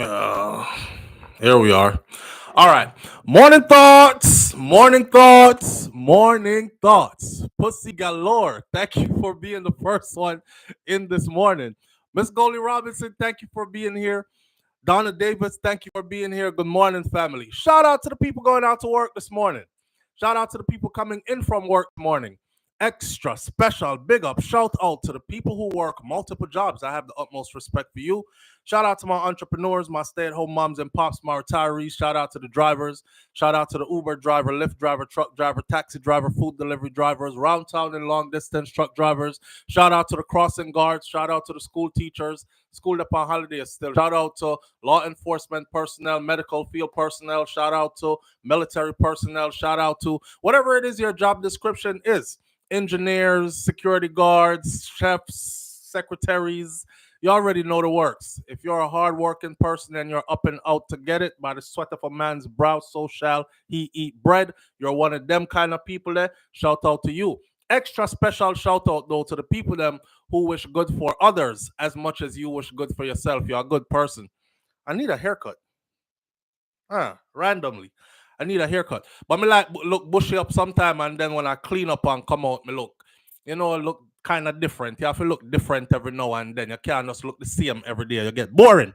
Uh, Here we are. All right. Morning thoughts. Morning thoughts. Morning thoughts. Pussy galore. Thank you for being the first one in this morning. Miss Goldie Robinson, thank you for being here. Donna Davis, thank you for being here. Good morning, family. Shout out to the people going out to work this morning. Shout out to the people coming in from work this morning. Extra special big up shout out to the people who work multiple jobs. I have the utmost respect for you. Shout out to my entrepreneurs, my stay-at-home moms and pops, my retirees. Shout out to the drivers. Shout out to the Uber driver, Lyft driver, truck driver, taxi driver, food delivery drivers, round town and long distance truck drivers. Shout out to the crossing guards. Shout out to the school teachers. School upon holiday is still. Shout out to law enforcement personnel, medical field personnel. Shout out to military personnel. Shout out to whatever it is your job description is. Engineers, security guards, chefs, secretaries. You already know the works. If you're a hardworking person and you're up and out to get it, by the sweat of a man's brow, so shall he eat bread. You're one of them kind of people there. Shout out to you. Extra special shout out though to the people them who wish good for others as much as you wish good for yourself. You're a good person. I need a haircut. Randomly. I need a haircut. But me like look bushy up sometime and then when I clean up and come out, me look kind of different. You have to look different every now and then. You can't just look the same every day. You get boring.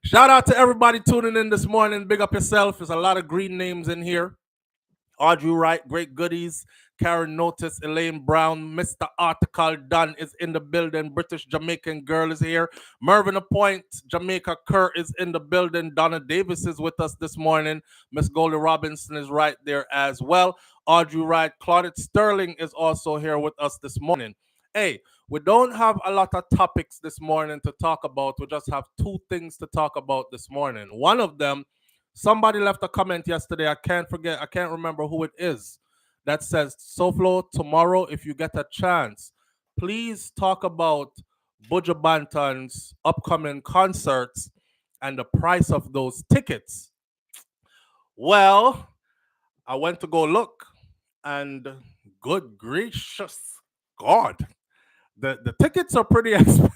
Shout out to everybody tuning in this morning. Big up yourself. There's a lot of green names in here. Audrey Wright, Great Goodies, Karen Notice, Elaine Brown, Mr. Article Dunn is in the building. British Jamaican Girl is here. Mervyn Appoint, Jamaica Kerr is in the building. Donna Davis is with us this morning. Miss Goldie Robinson is right there as well. Audrey Wright, Claudette Sterling is also here with us this morning. Hey, we don't have a lot of topics this morning to talk about. We just have two things to talk about this morning. One of them, somebody left a comment yesterday. I can't remember who it is. That says, SouFlo, tomorrow, if you get a chance, please talk about Buju Banton's upcoming concerts and the price of those tickets. Well, I went to go look, and good gracious God, the tickets are pretty expensive.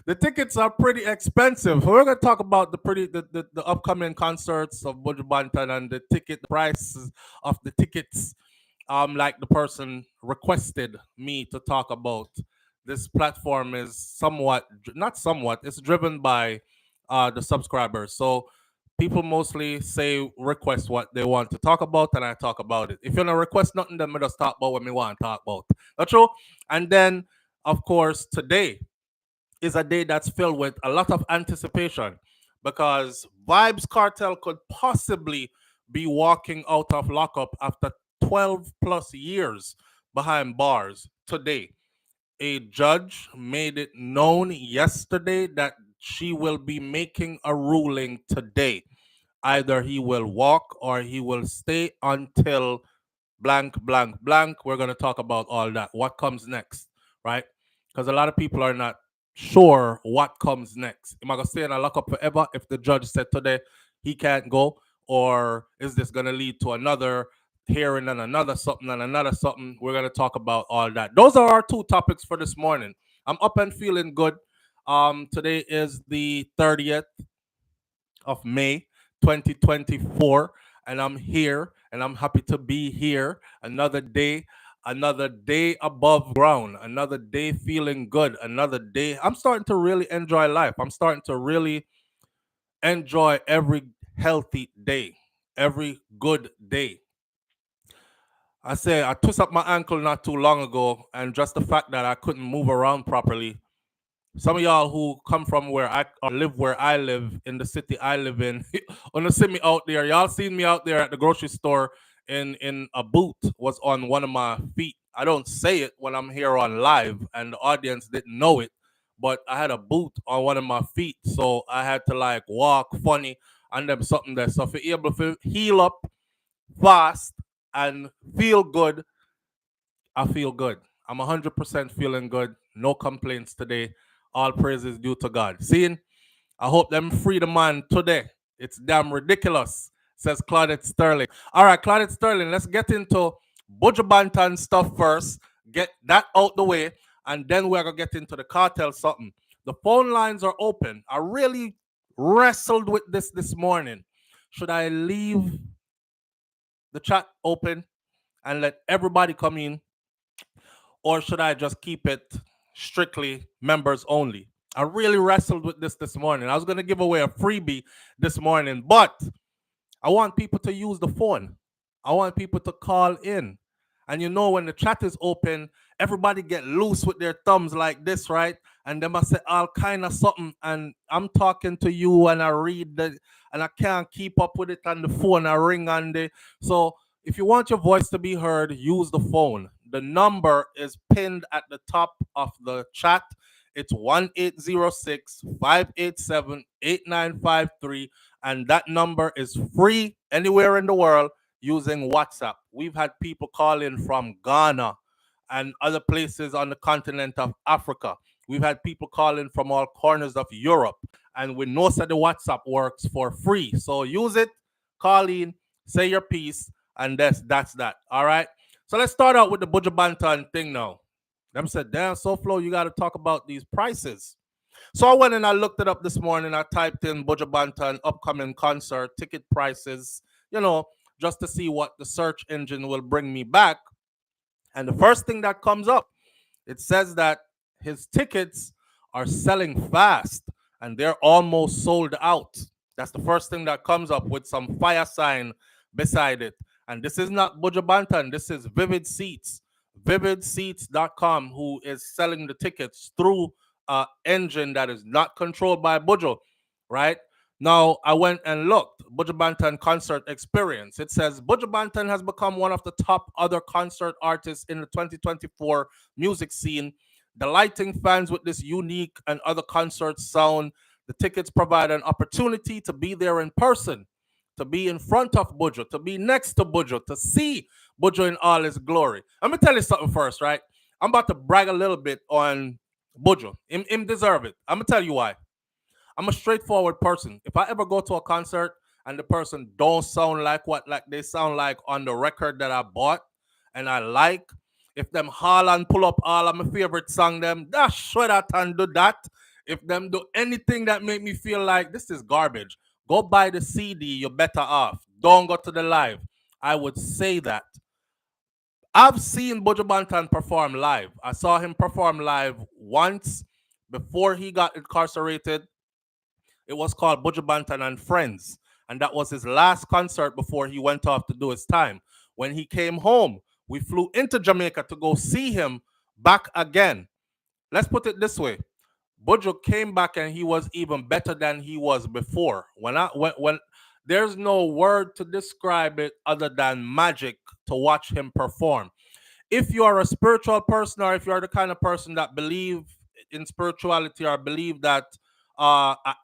The tickets are pretty expensive. We're gonna talk about the upcoming concerts of Buju Banton and the prices of the tickets. Like the person requested me to talk about. This platform is not somewhat. It's driven by the subscribers. So people mostly say request what they want to talk about, and I talk about it. If you don't request nothing, then me just talk about what me want to talk about. That's true. And then, of course, today is a day that's filled with a lot of anticipation because Vybz Kartel could possibly be walking out of lockup after 12 plus years behind bars today. A judge made it known yesterday that she will be making a ruling today. Either he will walk or he will stay until blank, blank, blank. We're going to talk about all that. What comes next, right? Because a lot of people are not sure what comes next. Am I going to stay in a lockup forever if the judge said today he can't go? Or is this going to lead to another hearing and another something and another something? We're going to talk about all that. Those are our two topics for this morning. I'm up and feeling good. Today is the 30th of May, 2024, and I'm here and I'm happy to be here. Another day above ground, another day feeling good, another day. I'm starting to really enjoy life. I'm starting to really enjoy every healthy day, every good day. I say I twisted up my ankle not too long ago, and just the fact that I couldn't move around properly. Some of y'all who come from where I or live where I live in the city I live in, wanna see me out there. Y'all seen me out there at the grocery store in a boot was on one of my feet. I don't say it when I'm here on live, and the audience didn't know it, but I had a boot on one of my feet, so I had to like walk funny and them something there. So if you're able to heal up fast and feel good, I feel good. I'm 100% feeling good. No complaints today. All praises due to God. Seeing, I hope them free the man today. It's damn ridiculous, says Claudette Sterling. All right, Claudette Sterling, let's get into Buju Banton stuff first. Get that out the way, and then we're going to get into the cartel something. The phone lines are open. I really wrestled with this morning. Should I leave the chat open and let everybody come in, or should I just keep it strictly members only? I really wrestled with this morning. I was going to give away a freebie this morning, but I want people to use the phone. I want people to call in. And you know, when the chat is open, everybody get loose with their thumbs like this, right? And they must say all kind of something. And I'm talking to you and I read the, and I can't keep up with it on the phone. I ring on the. So if you want your voice to be heard, use the phone. The number is pinned at the top of the chat. It's 1-806-587-8953, and that number is free anywhere in the world using WhatsApp. We've had people call in from Ghana and other places on the continent of Africa. We've had people call in from all corners of Europe, and we know that the WhatsApp works for free. So use it, call in, say your piece, and that's that. All right. So let's start out with the Buju Banton thing now. Them said, damn, SouFlo, you got to talk about these prices. So I went and I looked it up this morning. I typed in Buju Banton upcoming concert ticket prices, you know, just to see what the search engine will bring me back. And the first thing that comes up, it says that his tickets are selling fast and they're almost sold out. That's the first thing that comes up with some fire sign beside it. And this is not Buju Banton, this is Vivid Seats, vividseats.com, who is selling the tickets through an engine that is not controlled by Buju, right? Now, I went and looked, Buju Banton concert experience. It says Buju Banton has become one of the top other concert artists in the 2024 music scene, delighting fans with this unique and other concert sound. The tickets provide an opportunity to be there in person, to be in front of Buju, to be next to Buju, to see Buju in all his glory. Let me tell you something first, right? I'm about to brag a little bit on Buju. Him deserve it. I'm going to tell you why. I'm a straightforward person. If I ever go to a concert and the person don't sound like what like they sound like on the record that I bought and I like, if them haul and pull up all of my favorite song, them dash show that and do that. If them do anything that make me feel like this is garbage, go buy the CD, you're better off. Don't go to the live. I would say that. I've seen Buju Banton perform live. I saw him perform live once before he got incarcerated. It was called Buju Banton and Friends. And that was his last concert before he went off to do his time. When he came home, we flew into Jamaica to go see him back again. Let's put it this way. Buju came back and he was even better than he was before. When there's no word to describe it other than magic to watch him perform. If you are a spiritual person, or if you're the kind of person that believe in spirituality, or believe that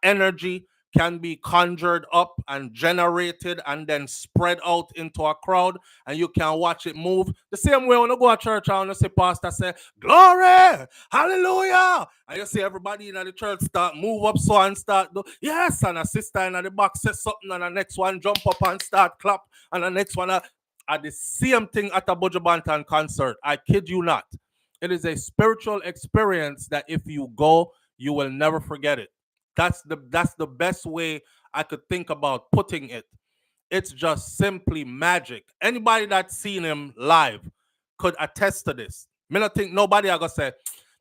energy can be conjured up and generated and then spread out into a crowd and you can watch it move. The same way when you go to church and you see pastor say, glory, hallelujah. And you see everybody in the church start move up so and start do, yes, and a sister in the back says something and the next one jump up and start clap and the next one at the same thing at a Buju Banton concert. I kid you not. It is a spiritual experience that if you go, you will never forget it. That's the best way I could think about putting it. It's just simply magic. Anybody that's seen him live could attest to this. Me not think nobody are gonna say,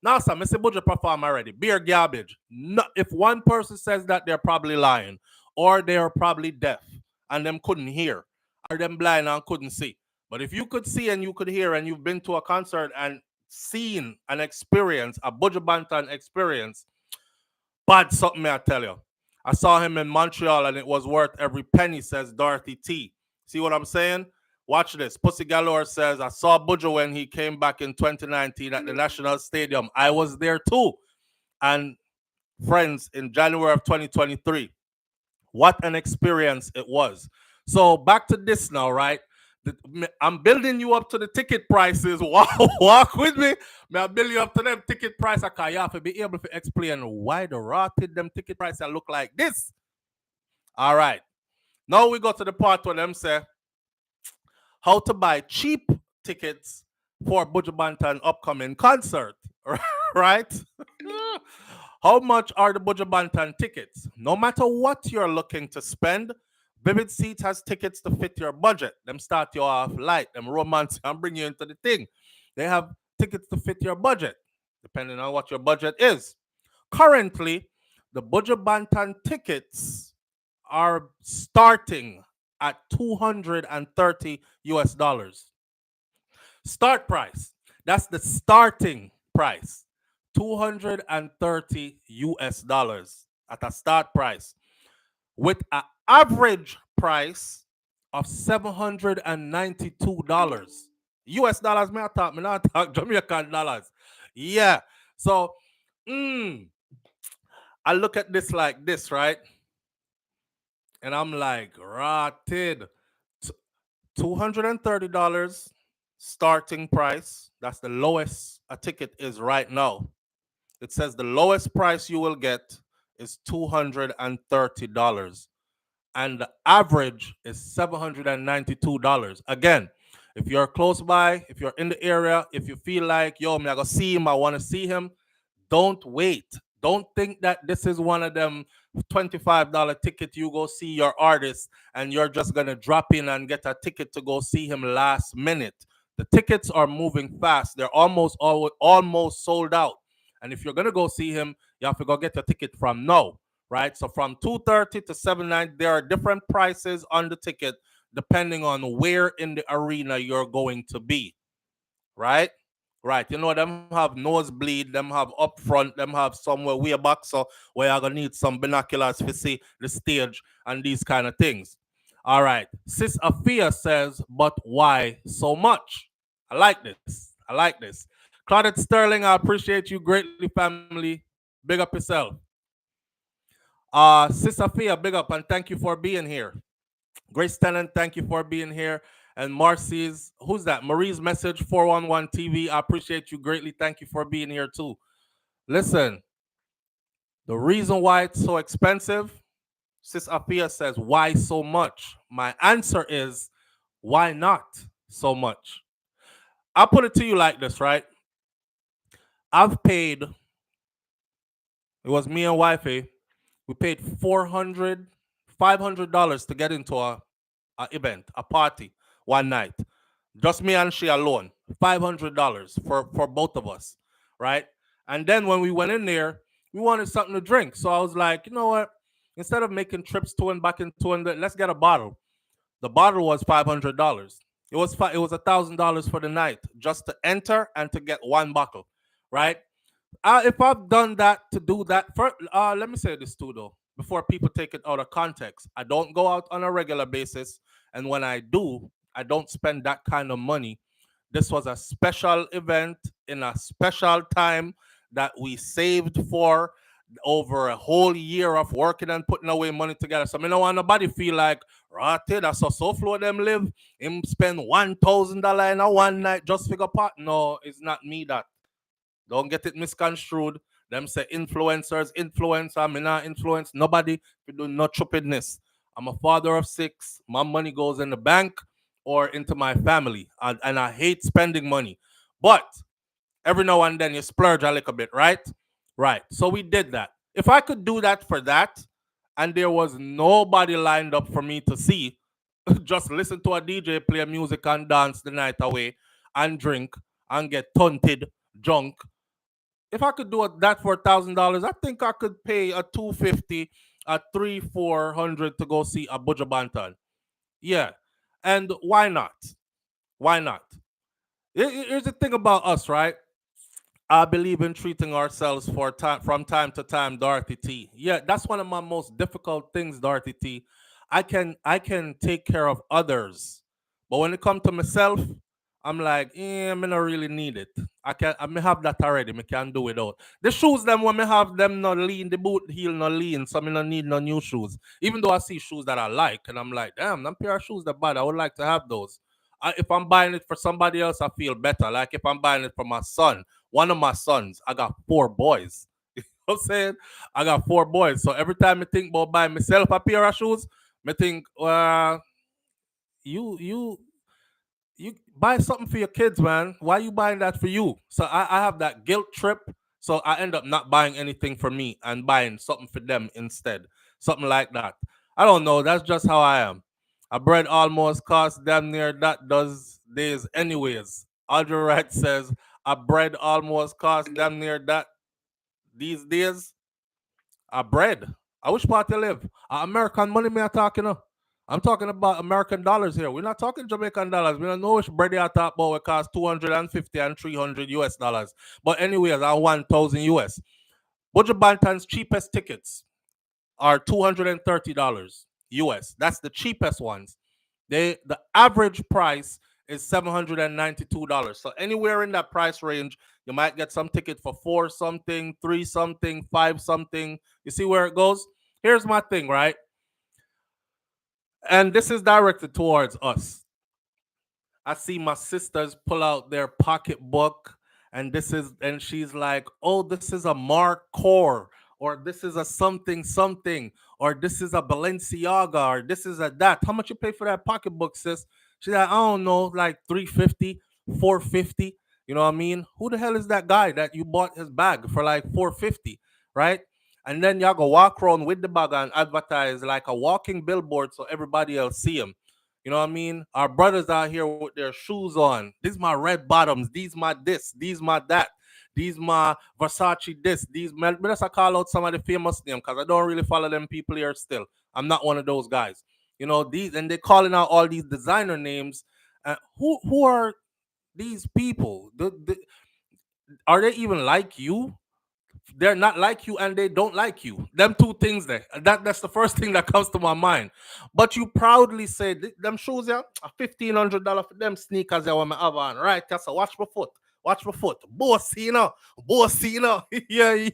"Nah, sir, Mr. Buju perform already. Beer garbage." No, if one person says that, they're probably lying, or they're probably deaf and them couldn't hear, or them blind and couldn't see. But if you could see and you could hear, and you've been to a concert and seen an experience, a Buju Banton experience, bad something, I tell you. I saw him in Montreal and it was worth every penny, says Dorothy T. See what I'm saying? Watch this. Pussy Galore says, I saw Buju when he came back in 2019 at the National Stadium. I was there too. And friends, in January of 2023. What an experience it was. So back to this now, right? I'm building you up to the ticket prices. Walk with me. I'm building you up to them ticket price. I you have to be able to explain why the rotted them ticket prices look like this. All right. Now we go to the part where them say how to buy cheap tickets for Buju Banton upcoming concert. Right? How much are the Buju Banton tickets? No matter what you're looking to spend, Vivid Seats has tickets to fit your budget. Them start you off light, them romance, and bring you into the thing. They have tickets to fit your budget, depending on what your budget is. Currently, the Buju Banton tickets are starting at 230 US dollars. Start price. That's the starting price. 230 US dollars at a start price, with an average price of $792. US dollars, me not talk Jamaican dollars. Yeah. So I look at this like this, right? And I'm like, rotted. $230 starting price. That's the lowest a ticket is right now. It says the lowest price you will get is $230. And the average is $792. Again, if you're close by, if you're in the area, if you feel like, yo, me I go see him, I want to see him, don't wait. Don't think that this is one of them $25 ticket you go see your artist and you're just gonna drop in and get a ticket to go see him last minute. The tickets are moving fast. They're almost sold out. And if you're gonna go see him, you have to go get your ticket from now, right? So from 2:30 to 7:09, there are different prices on the ticket depending on where in the arena you're going to be, right? Right, you know, them have nosebleed, them have up front, them have somewhere way back, so where you're gonna need some binoculars to see the stage and these kind of things. All right, Sis Afia says, but why so much? I like this. I like this. Claudette Sterling, I appreciate you greatly, family. Big up yourself. Sis Afia, big up and thank you for being here. Grace Tennant, thank you for being here. And Marcy's, who's that? Marie's Message 411 TV. I appreciate you greatly. Thank you for being here too. Listen, the reason why it's so expensive, Sis Apia says, why so much? My answer is, why not so much? I'll put it to you like this, right? I've paid, it was me and wifey, we paid $500 to get into a event, a party one night. Just me and she alone. $500 for both of us, right? And then when we went in there, we wanted something to drink. So I was like, you know what? Instead of making trips to and back into and let's get a bottle. The bottle was $500. It was $1,000 for the night just to enter and to get one bottle, right? If I've done that to do that, let me say this too though, before people take it out of context. I don't go out on a regular basis, and when I do, I don't spend that kind of money. This was a special event in a special time that we saved for over a whole year of working and putting away money together. So I don't want nobody feel like, right, that's how SouFlo them live. Him spend $1,000 in a one night just figure part. No, it's not me that. Don't get it misconstrued. Them say influencers, influencer, me not influence nobody. We do not stupidness. I'm a father of 6. My money goes in the bank or into my family. And I hate spending money. But every now and then you splurge a little bit, right? Right. So we did that. If I could do that for that, and there was nobody lined up for me to see, just listen to a DJ play music and dance the night away and drink and get tunted, drunk. If I could do that for $1,000, I think I could pay a $250, a $300-400 to go see a Buju Banton. Yeah, and why not? Why not? Here's the thing about us, right? I believe in treating ourselves from time to time, Dorothy T. Yeah, that's one of my most difficult things, Dorothy T. I can take care of others, but when it comes to myself, I'm like, I don't really need it. I may have that already. I can do without. The shoes them when me have them not lean, the boot heel not lean, so I don't need no new shoes. Even though I see shoes that I like, and I'm like, damn, them pair of shoes that bad. I would like to have those. If I'm buying it for somebody else, I feel better. Like if I'm buying it for my son, one of my sons, I got 4 boys. You know what I'm saying? I got 4 boys. So every time I think about buying myself a pair of shoes, I think, you buy something for your kids, man. Why you buying that for you? So I have that guilt trip. So I end up not buying anything for me and buying something for them instead. Something like that. I don't know. That's just how I am. A bread almost costs damn near that does days anyways. Audrey Wright says a bread almost costs damn near that these days. A bread. I wish part you live. American money me are talking of. I'm talking about American dollars here. We're not talking Jamaican dollars. We don't know which bread you are talking about. It costs 250 and 300 US dollars. But anyways, I 1,000 US. Buju Banton's cheapest tickets are $230 US. That's the cheapest ones. The average price is $792. So anywhere in that price range, you might get some ticket for four something, three something, five something. You see where it goes? Here's my thing, right? And this is directed towards us. I see my sisters pull out their pocketbook, and she's like, "Oh, this is a Mark Core, or this is a something something, or this is a Balenciaga, or this is a that. How much you pay for that pocketbook, sis?" She's like, "I don't know, like 350, 450. You know what I mean? Who the hell is that guy that you bought his bag for like 450, right?" And then y'all go walk around with the bag and advertise like a walking billboard so everybody else see him. You know what I mean? Our brothers out here with their shoes on. These my red bottoms. These my this. These my that. These my Versace this. These let's I call out some of the famous names because I don't really follow them people here still. I'm not one of those guys. You know, these and they calling out all these designer names. Who are these people? Are they even like you? They're not like you and they don't like you. Them two things there. That's the first thing that comes to my mind. But you proudly say them shoes yeah, $1,500 for them sneakers yeah, when I have on. Right? That's a watch my foot. Watch my foot. Bossina. Bossina. Yeah,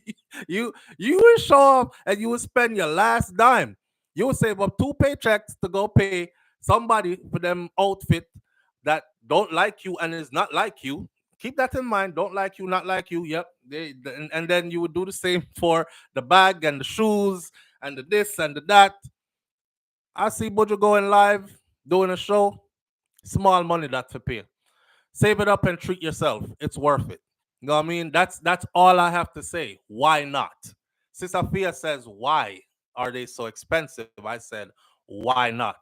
you will show up and you will spend your last dime. You will save up two paychecks to go pay somebody for them outfit that don't like you and is not like you. Keep that in mind. Don't like you, not like you. Yep. And then you would do the same for the bag and the shoes and the this and the that. I see Buju going live, doing a show. Small money that to pay. Save it up and treat yourself. It's worth it. You know what I mean? That's all I have to say. Why not? Sister Fia says, why are they so expensive? I said, why not?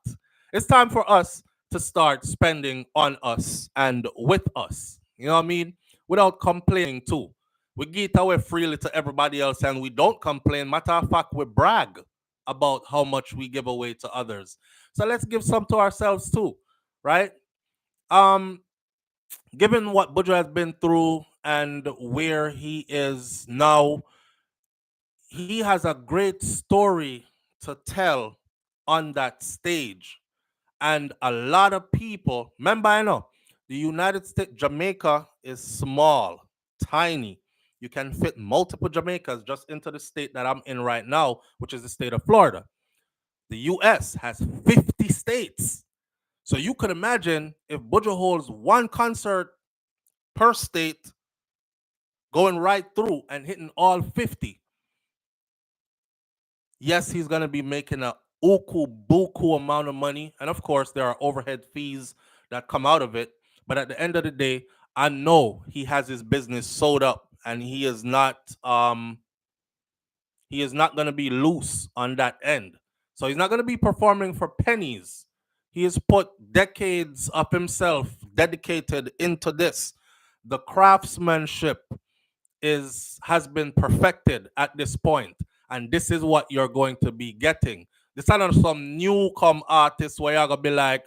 It's time for us to start spending on us and with us. You know what I mean? Without complaining too. We give it away freely to everybody else and we don't complain. Matter of fact, we brag about how much we give away to others. So let's give some to ourselves too, right? Um, Given what Buju has been through and where he is now, he has a great story to tell on that stage. And a lot of people, remember, I know the United States, Jamaica is small, tiny. You can fit multiple Jamaicas just into the state that I'm in right now, which is the state of Florida. The US has 50 states. So you could imagine if Buju holds one concert per state, going right through and hitting all 50. Yes, he's going to be making a uku buku amount of money. And of course, there are overhead fees that come out of it. But at the end of the day, I know he has his business sewed up and he is not going to be loose on that end. So he's not going to be performing for pennies. He has put decades of himself dedicated into this. The craftsmanship has been perfected at this point, and this is what you're going to be getting. This is not some new come artist where you're gonna be like,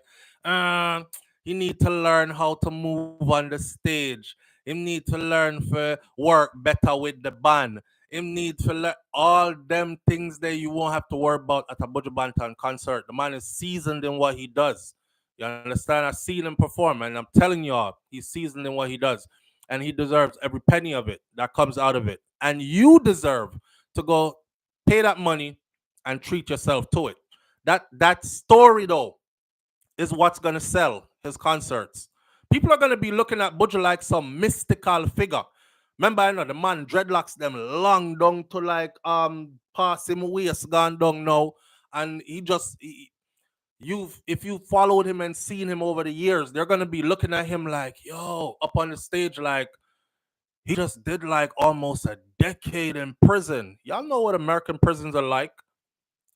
you need to learn how to move on the stage. You need to learn to work better with the band. You need to learn all them things that you won't have to worry about at a Buju Banton concert. The man is seasoned in what he does. You understand? I've seen him perform, and I'm telling y'all, he's seasoned in what he does and he deserves every penny of it that comes out of it. And you deserve to go pay that money and treat yourself to it. That story though is what's gonna sell his concerts. People are gonna be looking at Buju like some mystical figure. Remember, I know the man dreadlocks them long down to like past him waist gone down now, and if you followed him and seen him over the years, they're gonna be looking at him like, yo, up on the stage, like He just did like almost a decade in prison. Y'all know what American prisons are like.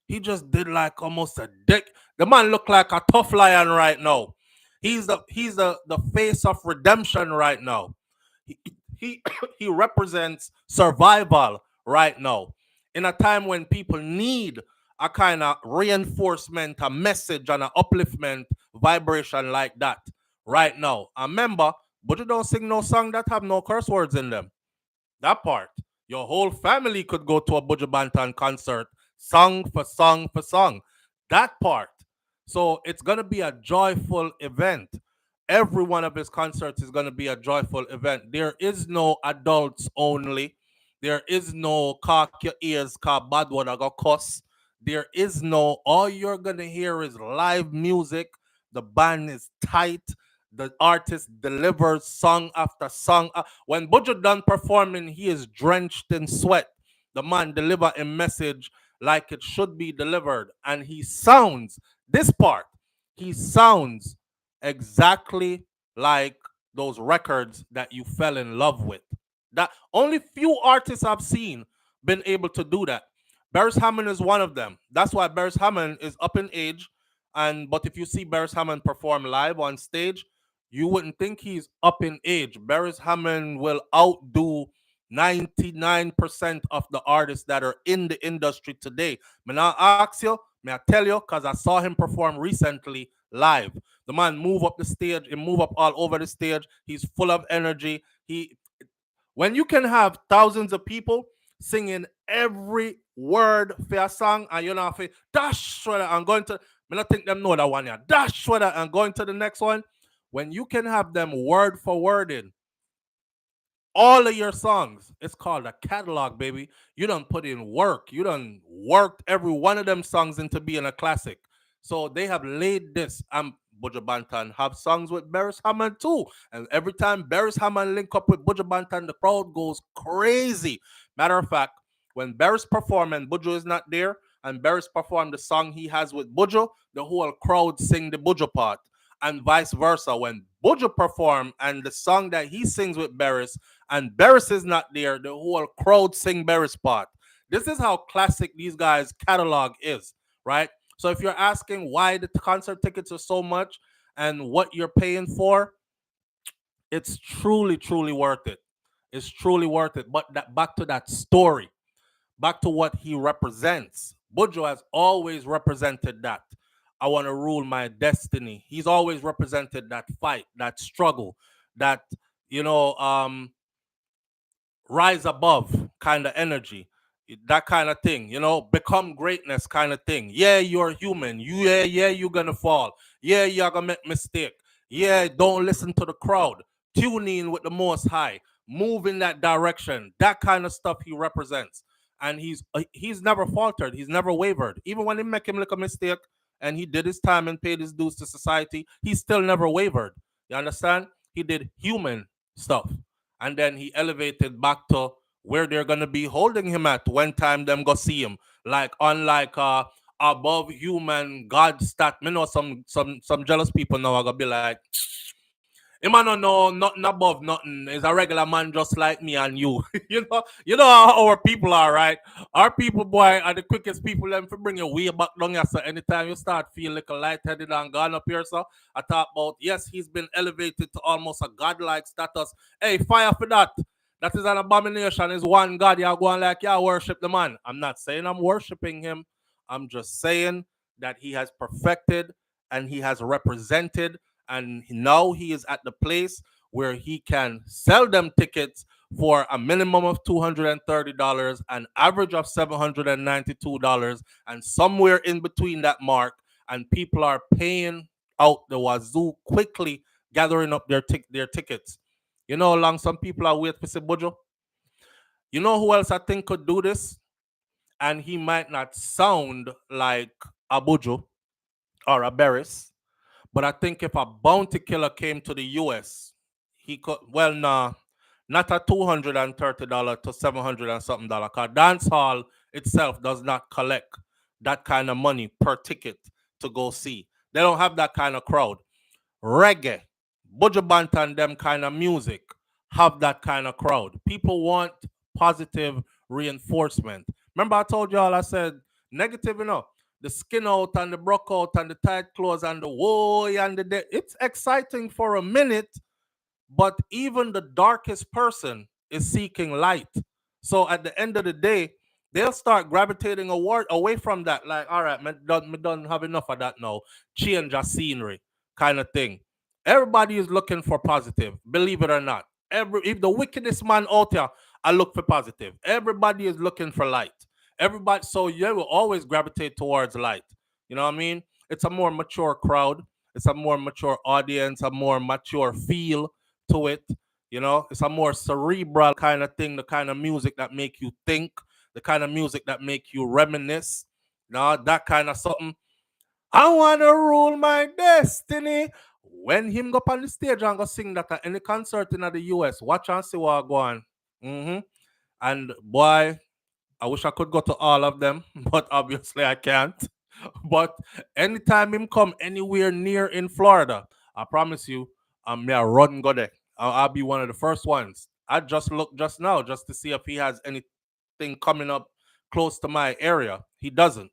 He just did like almost a dick. The man look like a tough lion right now. He's the face of redemption right now. He he, he represents survival right now. In a time when people need a kind of reinforcement, a message, and an upliftment vibration like that right now. And remember, but you don't sing no song that have no curse words in them. That part. Your whole family could go to a Buju Banton concert, song for song for song. That part. So it's going to be a joyful event. Every one of his concerts is going to be a joyful event. There is no adults only. There is no cock your ears, cause bad word I got cuss. There is no, all you're going to hear is live music. The band is tight. The artist delivers song after song. When Buju done performing, he is drenched in sweat. The man deliver a message like it should be delivered, and he sounds this part. He sounds exactly like those records that you fell in love with. That only few artists I've seen been able to do that. Barris Hammond is one of them. That's why Barris Hammond is up in age. And but if you see Barris Hammond perform live on stage, you wouldn't think he's up in age. Barris Hammond will outdo 99% of the artists that are in the industry today. May I ask you, may I tell you, because I saw him perform recently live. The man move up the stage, he move up all over the stage. He's full of energy. He When you can have thousands of people singing every word for a song and you're not dash sweater and going to, I don't think them know that one yeah. Dash sweater and going to the next one. When you can have them word for word in all of your songs, it's called a catalog, baby. You done put in work. You done worked every one of them songs into being a classic. So they have laid this. Buju Banton have songs with Barris Hammond too. And every time Barris Hammond link up with Buju Banton, the crowd goes crazy. Matter of fact, when Barris perform and Buju is not there, and Barris perform the song he has with Buju, the whole crowd sing the Buju part. And vice versa. When Buju perform and the song that he sings with Barris and Barris is not there, the whole crowd sing Barris part. This is how classic these guys' catalog is, right? So if you're asking why the concert tickets are so much and what you're paying for, it's truly, truly worth it. It's truly worth it. But back to that story, back to what he represents. Buju has always represented that. I want to rule my destiny. He's always represented that fight, that struggle, that, you know, rise above kind of energy, that kind of thing, become greatness kind of thing. Yeah, you're human. Yeah, you're gonna fall. Yeah, you're gonna make mistake. Yeah, don't listen to the crowd. Tune in with the Most High. Move in that direction. That kind of stuff he represents, and he's never faltered. He's never wavered. Even when they make him make a mistake, and he did his time and paid his dues to society, he still never wavered. You understand? He did human stuff, and then he elevated back to where they're gonna be holding him at when time them go see him. Like unlike above human God stat. Me know some jealous people now are gonna be like, him I don't know nothing above nothing. Is a regular man just like me and you. You know how our people are, right? Our people, boy, are the quickest people them for bring you way back down here. So anytime you start feeling like a lightheaded and gone up here, so I talk about, yes, he's been elevated to almost a godlike status. Hey, fire for that. That is an abomination. Is one God. You're going like, yeah, worship the man. I'm not saying I'm worshiping him. I'm just saying that he has perfected and he has represented, and now he is at the place where he can sell them tickets for a minimum of $230, an average of $792, and somewhere in between that mark, and people are paying out the wazoo quickly, gathering up their tickets. You know how long some people are waiting for Buju? You know who else I think could do this? And he might not sound like a Buju or a Barris, but I think if a bounty killer came to the US, he could, well, nah, not a $230 to 700 and something dollar. Because dance hall itself does not collect that kind of money per ticket to go see. They don't have that kind of crowd. Reggae, Buju Banton, them kind of music, have that kind of crowd. People want positive reinforcement. Remember, I told y'all, I said negative, the skin out and the broke out and the tight clothes and the whoa and it's exciting for a minute, but even the darkest person is seeking light. So at the end of the day, they'll start gravitating away from that. Like, all right, me done have enough of that now. Change of scenery kind of thing. Everybody is looking for positive, believe it or not. If the wickedest man out there, I look for positive. Everybody is looking for light. Everybody, so you will always gravitate towards light. You know what I mean? It's a more mature crowd. It's a more mature audience, a more mature feel to it. It's a more cerebral kind of thing, the kind of music that make you think, the kind of music that make you reminisce. That kind of something. I wanna rule my destiny. When him go up on the stage and go sing that at any concert in the US, watch and see what go on. And boy, I wish I could go to all of them, but obviously I can't. But anytime him come anywhere near in Florida, I promise you, me a run go there. I'll be one of the first ones. I just looked just now just to see if he has anything coming up close to my area. He doesn't,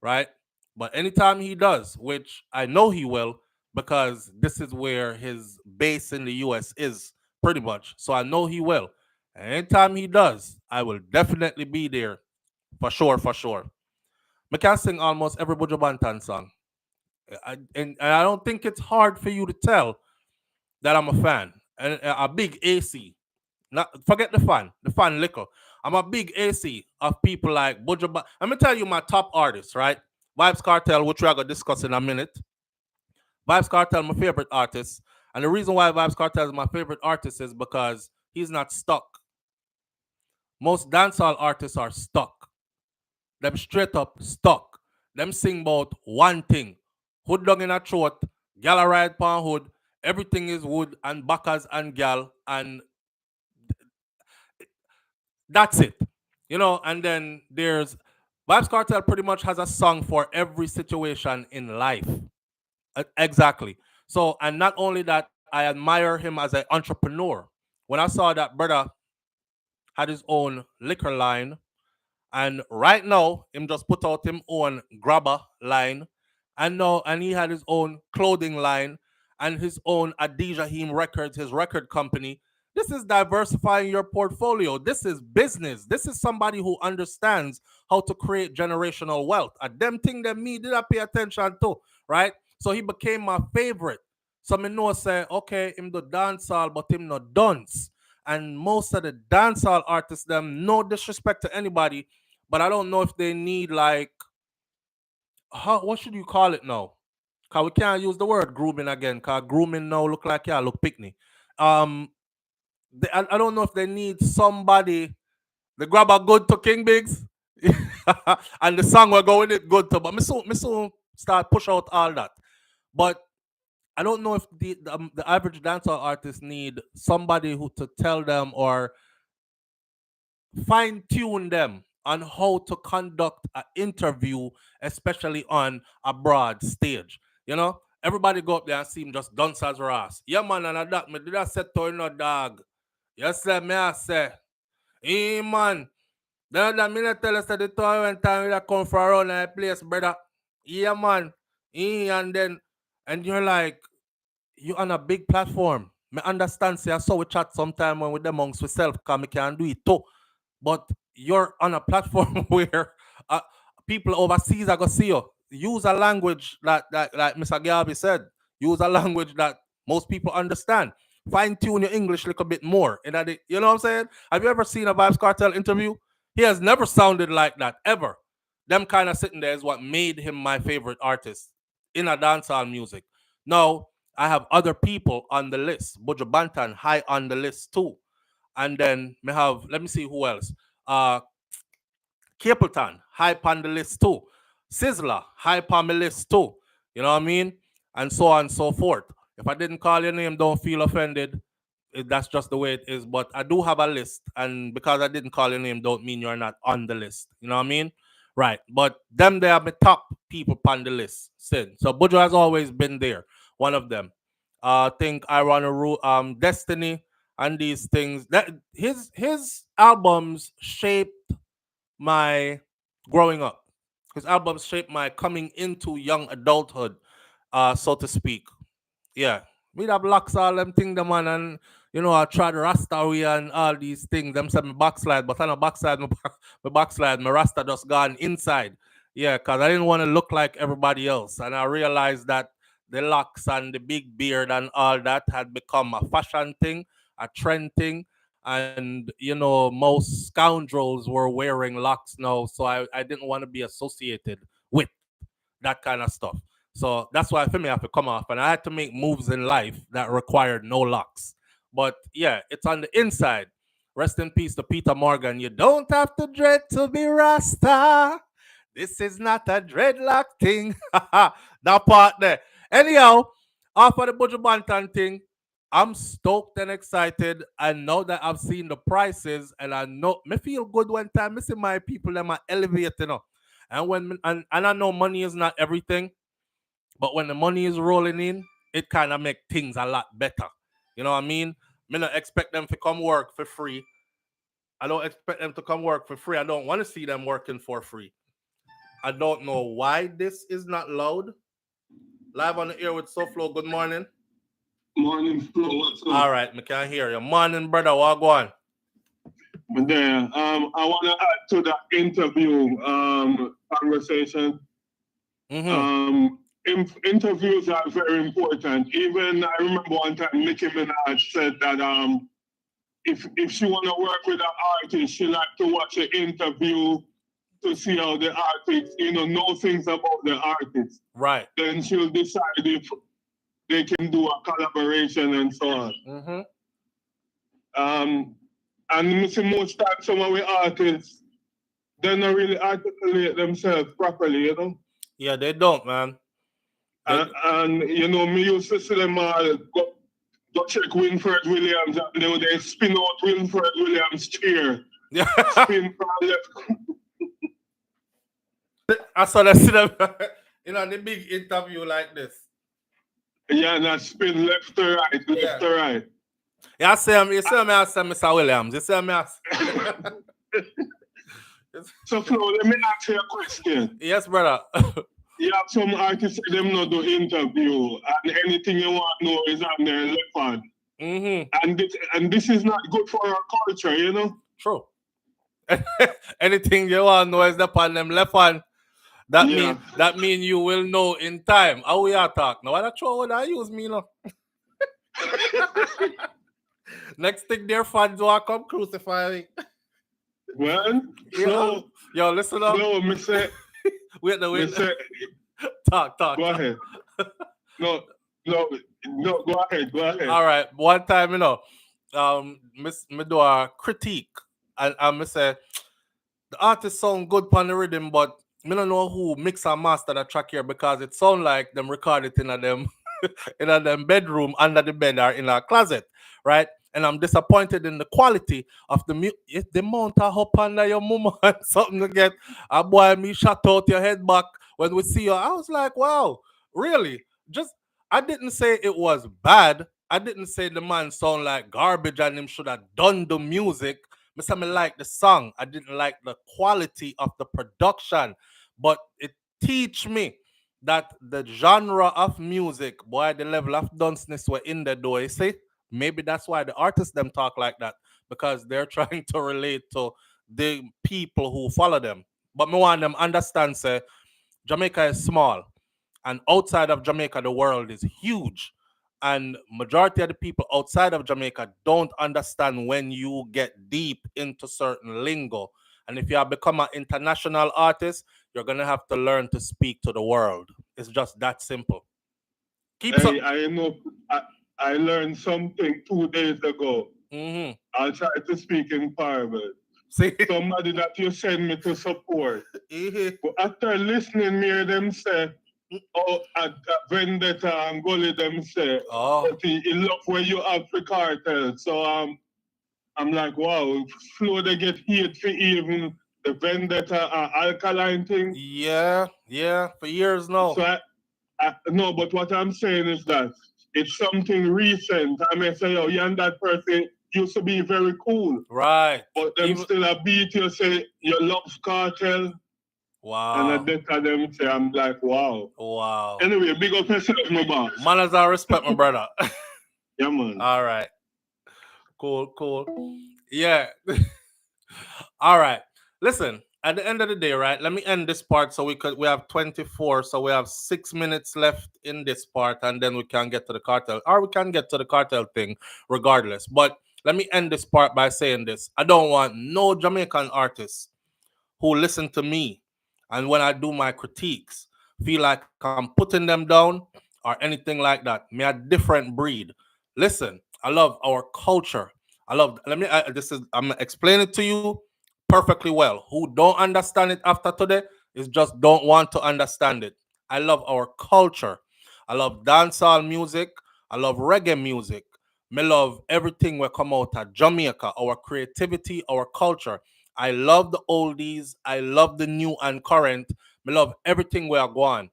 right? But anytime he does, which I know he will, because this is where his base in the US is pretty much. So I know he will. And anytime he does, I will definitely be there for sure, for sure. I can sing almost every Buju Banton song. And I don't think it's hard for you to tell that I'm a fan. And a big AC. Not forget the fan liquor. I'm a big AC of people like Buju Banton. Let me tell you my top artists, right? Vybz Kartel, which we are going to discuss in a minute. Vybz Kartel, my favorite artist. And the reason why Vybz Kartel is my favorite artist is because he's not stuck. Most dancehall artists are stuck. Them straight up stuck. Them sing about one thing. Hood dog in a throat, gal a ride pan hood, everything is wood and backers and gal, and that's it. And then there's Vybz Kartel pretty much has a song for every situation in life. Exactly. So, and not only that, I admire him as an entrepreneur. When I saw that brother had his own liquor line, and right now, him just put out him own grabber line. And he had his own clothing line and his own Adija Him Records, his record company. This is diversifying your portfolio. This is business. This is somebody who understands how to create generational wealth. A them thing that me did I pay attention to, right? So he became my favorite. So me know say, okay, him the dancehall, but him no dance. And most of the dancehall artists, them no disrespect to anybody, but I don't know if they need like what should you call it now? Cause we can't use the word grooming again. Cause grooming now look like look picnic. I don't know if they need somebody. They grab a good to King Bigs, and the song will go with it good to. But me soon start push out all that. But I don't know if the average dancehall artist need somebody who to tell them or fine tune them on how to conduct an interview, especially on a broad stage. Everybody go up there and see him just dance as Ross. Yeah, man, and that me did I say to no dog. Yes, sir, me I say. Hey, man. Then that me tell us that the toy when time we come for around that place, brother. Yeah, man. And you're like, you on a big platform. Me understand, say I saw we chat sometime when with them amongst ourselves, because me can do it too. But you're on a platform where people overseas are gonna see you. Use a language that like Mr. Garvey said. Use a language that most people understand. Fine tune your English a little bit more. You know what I'm saying? Have you ever seen a Vybz Kartel interview? He has never sounded like that ever. Them kind of sitting there is what made him my favorite artist in a dancehall music. Now I have other people on the list. Buju Banton high on the list too. And then we have, let me see who else. Capleton, high on the list too. Sizzler, high on the list too. You know what I mean? And so on and so forth. If I didn't call your name, don't feel offended. That's just the way it is. But I do have a list. And because I didn't call your name, don't mean you're not on the list. You know what I mean? Right. But them, they are the top people on the list. So Buju has always been there. One of them. I think I run a Destiny. and these things. That his albums shaped my growing up. His albums shaped my coming into young adulthood, so to speak. Yeah. Me have locks all them thing them man and I tried Rasta away and all these things. Them said me backslide, but I no backslide, me backslide, my Rasta just gone inside. Yeah, cause I didn't want to look like everybody else. And I realized that the locks and the big beard and all that had become a fashion thing, a trend thing. And most scoundrels were wearing locks now. So I didn't want to be associated with that kind of stuff. So that's why for me I have to come off, and I had to make moves in life that required no locks. But yeah, it's on the inside. Rest in peace to Peter Morgan. You don't have to dread to be Rasta. This is not a dreadlock thing. That part there. Anyhow, after the Buju Banton thing, I'm stoked and excited. And now that I've seen the prices, and I know me feel good one time. Me see my people them are elevating up. And and I know money is not everything, but when the money is rolling in, it kind of make things a lot better. You know what I mean? Me not expect them to come work for free. I don't expect them to come work for free. I don't want to see them working for free. I don't know why this is not loud. Live on the air with SouFlo. Good morning. Morning, Flo. What's up? All right, me can hear you. Morning, brother. What go on? But there, I want to add to that interview conversation. Mm-hmm. Interviews are very important. Even I remember one time Nicki Minaj said that if she want to work with an artist, she like to watch an interview to see how the artist, know things about the artist. Right. Then she'll decide if they can do a collaboration and so on. Mm-hmm. And most times some of the artists, they don't really articulate themselves properly. Yeah, they don't, man. And me used to see them go check Winfred Williams, and they spin out Winfred Williams' chair. Yeah. Spin from left. I saw that see them, the big interview like this. Yeah, and I spin left to right, left to right. Yeah, you see me ask Mr. Williams. You see me ask. So, Flo, let me ask you a question. Yes, brother. You have some artists them not do interview, and anything you want to know is on their left hand. Mm-hmm. And this is not good for our culture, True. Anything you want to know is upon them left hand. That mean you will know in time. How we are talk now? I throw what I use me now. Next thing their fans will come crucify me. Well, so yo, listen up. No, me say. Wait. Talk. Go ahead. No, go ahead. All right. One time, me do a critique, and me say the artist sound good on the rhythm, but me don't know who mix and master the track here because it sound like them record it in a them in a them bedroom under the bed or in a closet, right? And I'm disappointed in the quality of the music. The mount of up under your mama and something to get a boy me shut out your head back when we see you. I was like, wow, really? I didn't say it was bad. I didn't say the man sound like garbage and him should have done the music. I like the song. I didn't like the quality of the production. But it teach me that the genre of music, boy, the level of dunceness were in the door. You see? Maybe that's why the artists them talk like that, because they're trying to relate to the people who follow them. But me want them understand, say, Jamaica is small, and outside of Jamaica, the world is huge. And majority of the people outside of Jamaica don't understand when you get deep into certain lingo. And if you have become an international artist, you're gonna have to learn to speak to the world. It's just that simple. I know. I learned something 2 days ago. Mm-hmm. I'll try to speak in parable. See? Somebody that you send me to support. Mm-hmm. But after listening, me them say, at Vendetta and Gully them say, but he love where you have the cartel. So I'm like, wow, Flo they get hate for even the Vendetta alkaline thing. Yeah, for years now. So no, but what I'm saying is that it's something recent. I may say, oh, you and that person used to be very cool. Right. But them still a beat you say you love Kartel. Wow. And at that time them say I'm like, wow. Wow. Anyway, big up yourself, my boss. Manners and respect, my brother. Yeah, man. All right. Cool. Yeah. All right. Listen, at the end of the day, right? Let me end this part so we have 24, so we have 6 minutes left in this part, and then we can get to the cartel, or we can get to the cartel thing regardless. But let me end this part by saying this: I don't want no Jamaican artists who listen to me and when I do my critiques feel like I'm putting them down or anything like that. Me a different breed. Listen, I love our culture. I love. I'm explaining it to you perfectly well. Who don't understand it after today is just don't want to understand it. I love our culture. I love dancehall music. I love reggae music. Me love everything we come out of Jamaica, our creativity, our culture. I love the oldies. I love the new and current. I love everything we are going.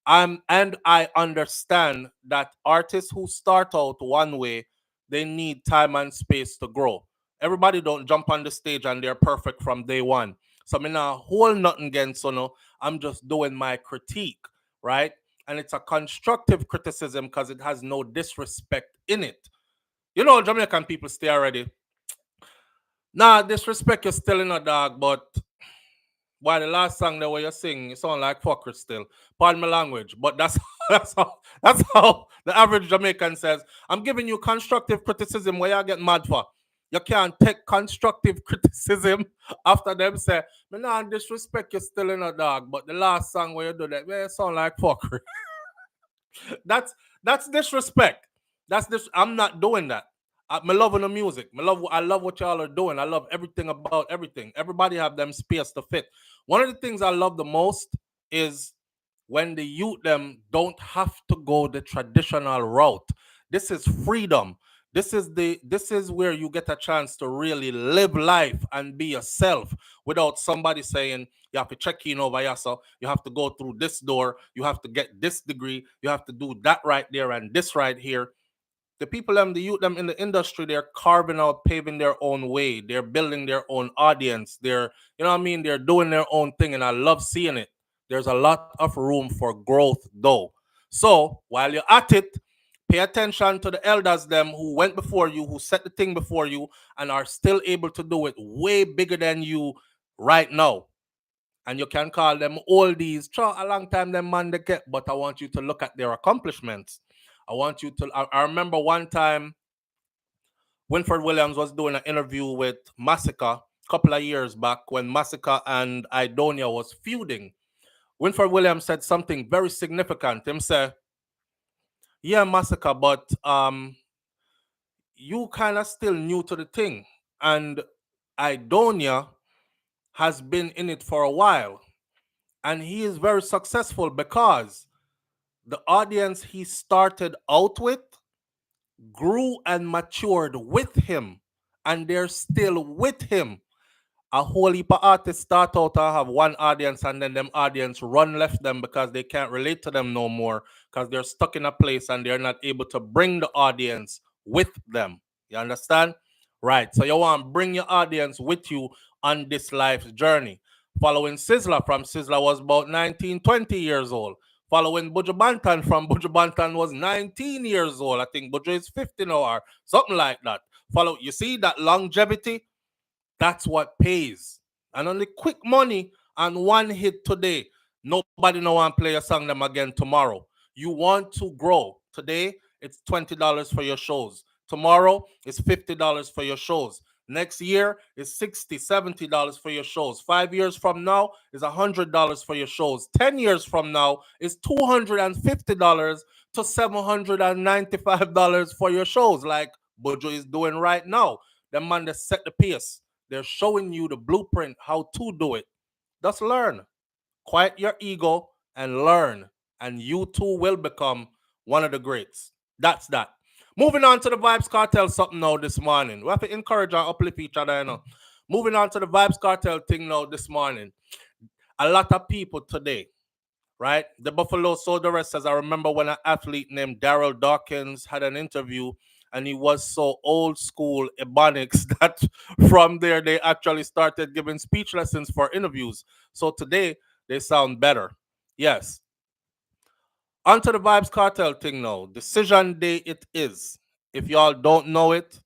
And I understand that artists who start out one way, they need time and space to grow. Everybody don't jump on the stage and they're perfect from day one. So I'm not hold nothing against, I'm just doing my critique, right? And it's a constructive criticism because it has no disrespect in it. Jamaican people stay already. Nah, disrespect you're still in a dog, but why the last song that where you sing, it sound like fucker still. Pardon my language, but that's that's how the average Jamaican says. I'm giving you constructive criticism where you get mad for. You can't take constructive criticism after them say, me nah disrespect you still in a dog, but the last song where you do that, well, it sound like fucker. That's disrespect. That's this. I'm not doing that. Me loving the music. I love what y'all are doing. I love everything about everything. Everybody have them space to fit. One of the things I love the most is when the youth them don't have to go the traditional route. This is freedom. This is where you get a chance to really live life and be yourself without somebody saying you have to check in over here, so you have to go through this door, you have to get this degree, you have to do that right there and this right here. The people the youth them in the industry, they're carving out, paving their own way, they're building their own audience, they're, they're doing their own thing, and I love seeing it. There's a lot of room for growth though. So while you're at it, pay attention to the elders them who went before you, who set the thing before you, and are still able to do it way bigger than you right now. And you can call them oldies. Sure, a long time them man they get, but I want you to look at their accomplishments. I want you to. I remember one time Winfred Williams was doing an interview with Massacre a couple of years back when Massacre and Idonia was feuding. Winfred Williams said something very significant. Him say, "Yeah, Massacre, but you kind of still new to the thing, and Idonia has been in it for a while, and he is very successful because the audience he started out with grew and matured with him, and they're still with him. A whole heap of artists start out to have one audience, and then them audience run left them because they can't relate to them no more because they're stuck in a place and they're not able to bring the audience with them. You understand? Right. So you want to bring your audience with you on this life's journey. Following Sizzla from Sizzla was about 19, 20 years old. Following Buju Banton from Buju Banton was 19 years old. I think Buju is 50 now or something like that. You see that longevity? That's what pays. And only quick money and one hit today. Nobody no want to play a song them again tomorrow. You want to grow. Today, it's $20 for your shows. Tomorrow, it's $50 for your shows. Next year is $60, $70 for your shows. 5 years from now is $100 for your shows. 10 years from now is $250 to $795 for your shows, like Buju is doing right now. The man that set the pace. They're showing you the blueprint how to do it. Just learn. Quiet your ego and learn. And you too will become one of the greats. That's that. Moving on to the Vybz Kartel something now this morning. We have to encourage and uplift each other, Moving on to the Vybz Kartel thing now this morning. A lot of people today, right? The Buffalo Soldier says, I remember when an athlete named Daryl Dawkins had an interview and he was so old school Ebonics that from there they actually started giving speech lessons for interviews. So today they sound better. Yes. Onto the Vybz Kartel thing now. Decision day it is. If y'all don't know it,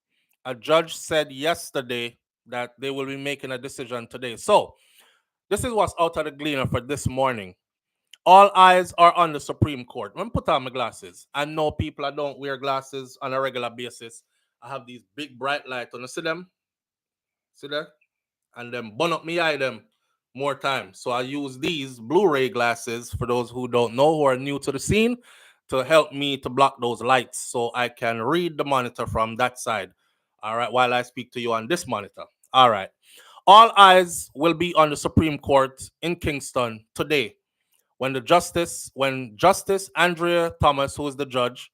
a judge said yesterday that they will be making a decision today. So this is what's out of the gleaner for this morning. All eyes are on the Supreme Court. Let me put on my glasses. I know people that don't wear glasses on a regular basis. I have these big bright lights. You see them? See that? And then bun up me eye them more time. So I use these Blu-ray glasses for those who don't know, who are new to the scene, to help me to block those lights so I can read the monitor from that side. All right, while I speak to you on this monitor. All right. All eyes will be on the Supreme Court in Kingston today when Justice Andrea Thomas, who is the judge,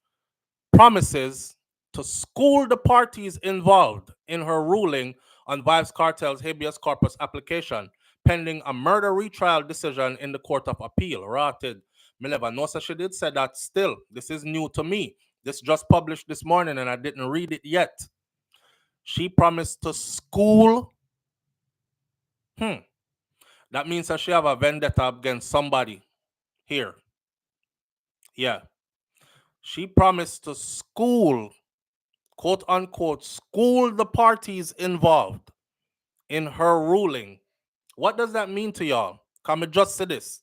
promises to school the parties involved in her ruling on Vybz Kartel's habeas corpus application pending a murder retrial decision in the Court of Appeal. Rotted. Me never know so she did say that still. This is new to me. This just published this morning and I didn't read it yet. She promised to school. That means that she have a vendetta against somebody here. Yeah. She promised to school, quote unquote, school the parties involved in her ruling. What does that mean to y'all? Come and just say this.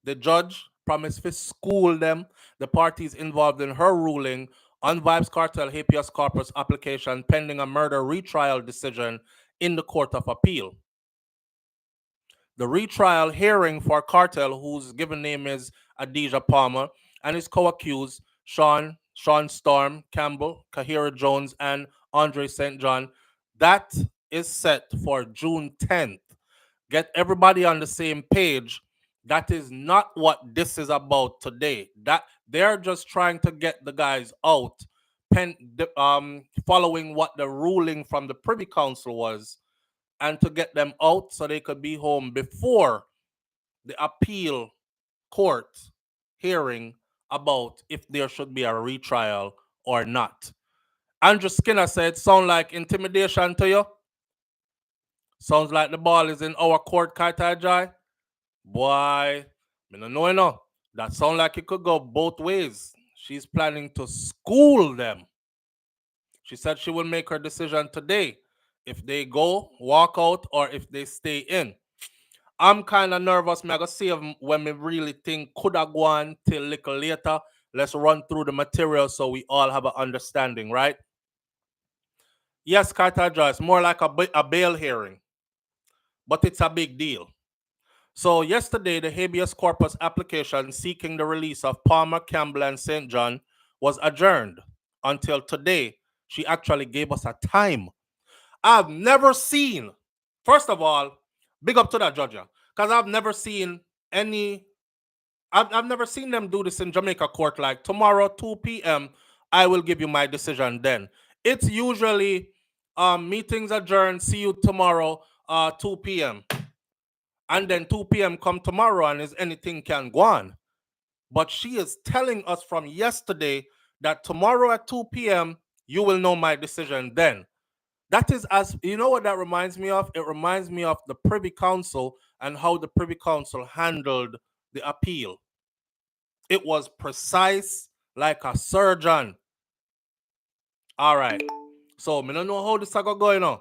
The judge promised to school them, the parties involved in her ruling on Vybz Kartel habeas corpus application pending a murder retrial decision in the Court of Appeal. The retrial hearing for Kartel, whose given name is Adidja Palmer, and his co-accused Sean Storm Campbell, Kahira Jones, and Andre St. John, that is set for June 10th. Get everybody on the same page. That is not what this is about today. That they're just trying to get the guys out, following what the ruling from the Privy Council was, and to get them out so they could be home before the appeal court hearing about if there should be a retrial or not. Andrew Skinner said, sound like intimidation to you? Sounds like the ball is in our court, Kaitai Jai. Boy, I don't know. That sound like it could go both ways. She's planning to school them. She said she will make her decision today if they go, walk out, or if they stay in. I'm kind of nervous. I'm going to see when we really think could have gone till a little later. Let's run through the material so we all have an understanding, right? Yes, Carter Joyce, more like a bail hearing, but it's a big deal. So yesterday, the habeas corpus application seeking the release of Palmer, Campbell, and St. John was adjourned until today. She actually gave us a time. I've never seen, first of all, big up to that judge, because I've never seen I've never seen them do this in Jamaica court, like tomorrow, 2 p.m., I will give you my decision then. It's usually meetings adjourned, see you tomorrow, 2 p.m. And then 2 p.m. come tomorrow and is anything can go on. But she is telling us from yesterday that tomorrow at 2 p.m., you will know my decision then. That is, as you know what that reminds me of? It reminds me of the Privy Council and how the Privy Council handled the appeal. It was precise like a surgeon. All right. So, I don't know how this is going on.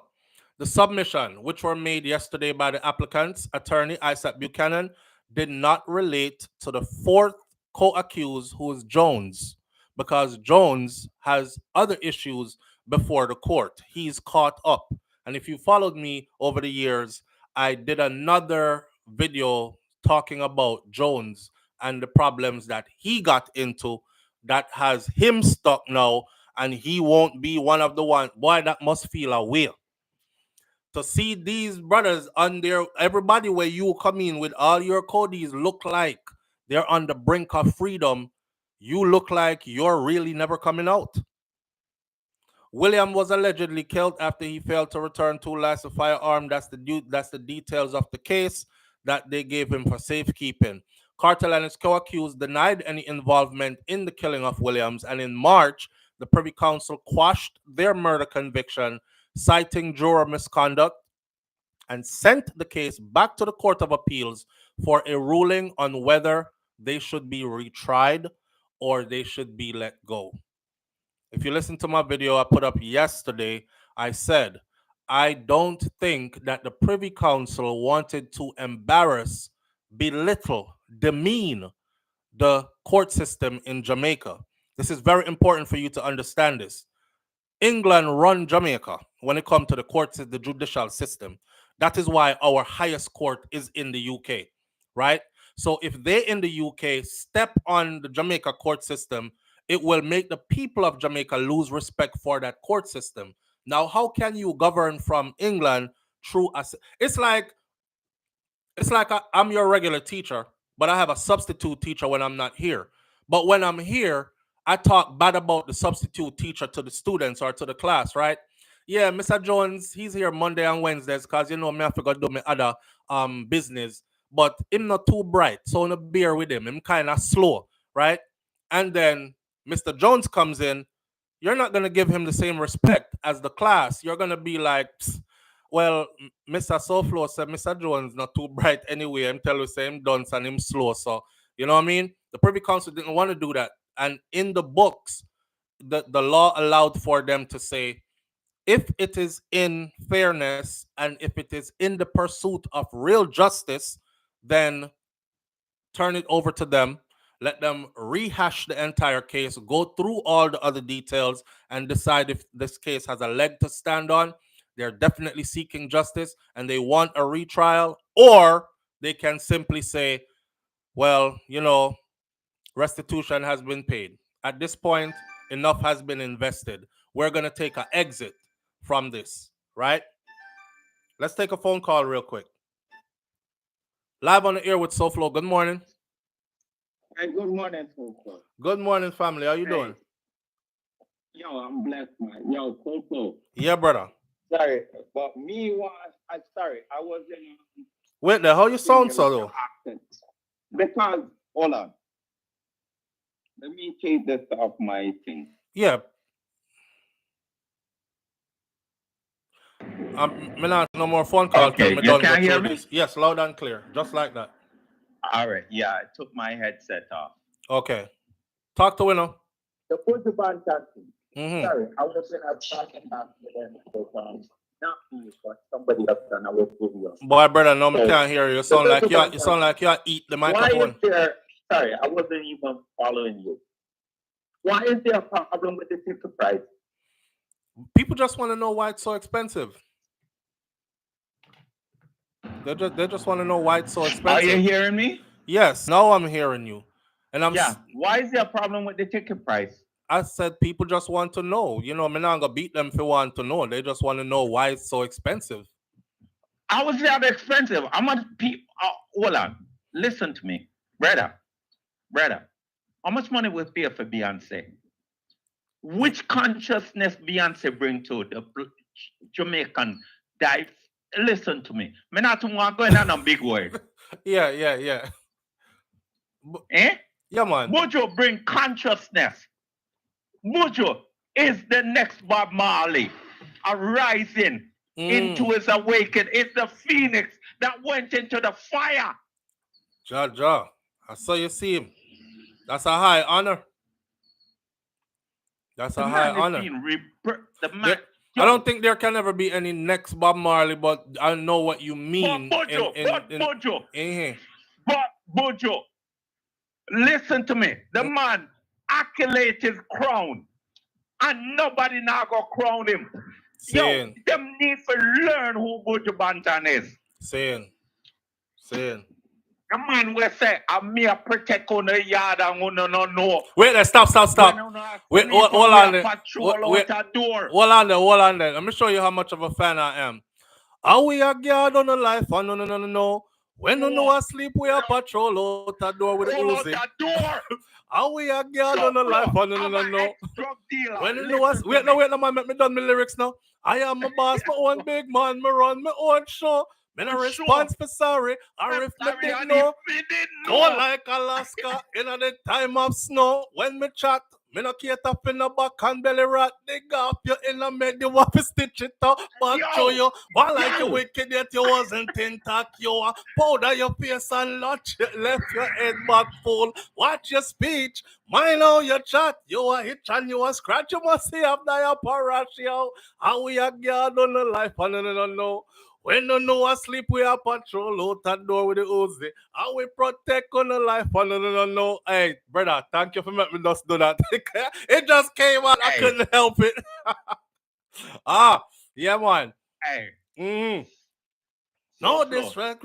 The submission, which were made yesterday by the applicant's attorney, Isaac Buchanan, did not relate to the fourth co-accused, who is Jones, because Jones has other issues before the court. He's caught up. And if you followed me over the years, I did another video talking about Jones and the problems that he got into that has him stuck now, and he won't be one of the ones. Boy, that must feel a way. To see these brothers on there, everybody where you come in with all your codies look like they're on the brink of freedom. You look like you're really never coming out. William was allegedly killed after he failed to return two licensed firearm. That's the details of the case that they gave him for safekeeping. Kartel and his co-accused denied any involvement in the killing of Williams, and in March, the Privy Council quashed their murder conviction, citing juror misconduct, and sent the case back to the Court of Appeals for a ruling on whether they should be retried or they should be let go. If you listen to my video I put up yesterday, I said, I don't think that the Privy Council wanted to embarrass, belittle, demean the court system in Jamaica. This is very important for you to understand this. England run Jamaica when it comes to the courts, the judicial system. That is why our highest court is in the UK, right? So if they in the UK step on the Jamaica court system, it will make the people of Jamaica lose respect for that court system. Now, how can you govern from England through a... It's like I'm your regular teacher, but I have a substitute teacher when I'm not here. But when I'm here, I talk bad about the substitute teacher to the students or to the class, right? Yeah, Mr. Jones, he's here Monday and Wednesdays because, you know, me have to go do my other business. But him not too bright, so no bear with him. Him kind of slow, right? And then Mr. Jones comes in. You're not going to give him the same respect as the class. You're going to be like, well, Mr. SouFLo said Mr. Jones not too bright anyway. I'm telling you, say him dunce and him slow. So, you know what I mean? The Privy Council didn't want to do that. And in the books, the law allowed for them to say, if it is in fairness and if it is in the pursuit of real justice, then turn it over to them. Let them rehash the entire case, go through all the other details, and decide if this case has a leg to stand on. They're definitely seeking justice and they want a retrial, or they can simply say, well, you know, restitution has been paid. At this point, enough has been invested. We're going to take an exit from this, right? Let's take a phone call real quick. Live on the air with SouFLo. Good morning. Hey, good morning, SouFLo. Good morning, family. How you doing? Yo, I'm blessed, man. Yo, SouFLo. Yeah, brother. Sorry, but I was in... Wait there, how you sound so though? Because, hold on. Let me take this off my thing. Yeah. Me not no more phone call. Okay, you can hear me? Yes, loud and clear. Just like that. All right, yeah, I took my headset off. Okay. Talk to winner. The Buju Banton. Sorry, I was in a talking accident, but not me, but somebody else, and I was with you. Boy, brother, no, me can't hear you. You sound like you eat the microphone. Why is there... Sorry, I wasn't even following you. Why is there a problem with the ticket price? People just want to know why it's so expensive. They just want to know why it's so expensive. Are you hearing me? Yes, now I'm hearing you. And why is there a problem with the ticket price? I said people just want to know. You know, I'm not gonna beat them if they want to know. They just want to know why it's so expensive. How is that expensive? How much people? Hold on. Listen to me, brother. How much money we pay for Beyonce? Which consciousness Beyonce bring to the Jamaican life? Listen to me. Me not want going on a big word. Yeah. Yeah, man. Buju bring consciousness. Buju is the next Bob Marley, arising into his awakening. It's the phoenix that went into the fire. Ja. I saw you see him. That's a high honor. That's a high honor. I don't think there can ever be any next Bob Marley, but I know what you mean. Buju, listen to me. The man accolade his crown, and nobody now go crown him. Yo, them need to learn who Buju Banton is. Saying. The man will say, I'm me a protect on the yard and no. Wait there, stop. Wait, hold on there. Hold on there. Let me show you how much of a fan I am. Are we a guard on the life? Oh, no. When you know asleep, we a patrol out the door with the music. Are we a guard on the life? Oh, no. When you know us, wait, no, man, let me done my lyrics now. I am a boss, my own big man, me run my own show. Me no response for sorry, or if me didn't know. Go like Alaska in the time of snow. When me chat, Me no care to in the back and belly rat. Dig up your inner med. You want to stitch it up back to you. One like you wicked yet you wasn't intact. You powder your face and left your head back full. Watch your speech. Mind how you chat. You a hitch and you a scratch. You must see up there parash, yo. How we a guard on the life and no know. When no know asleep, we are patrol out that door with the Uzi. And we protect on the life and no. Hey, brother, thank you for making me just do that. It just came out. I couldn't help it. Yeah, man. Hey. No disrespect,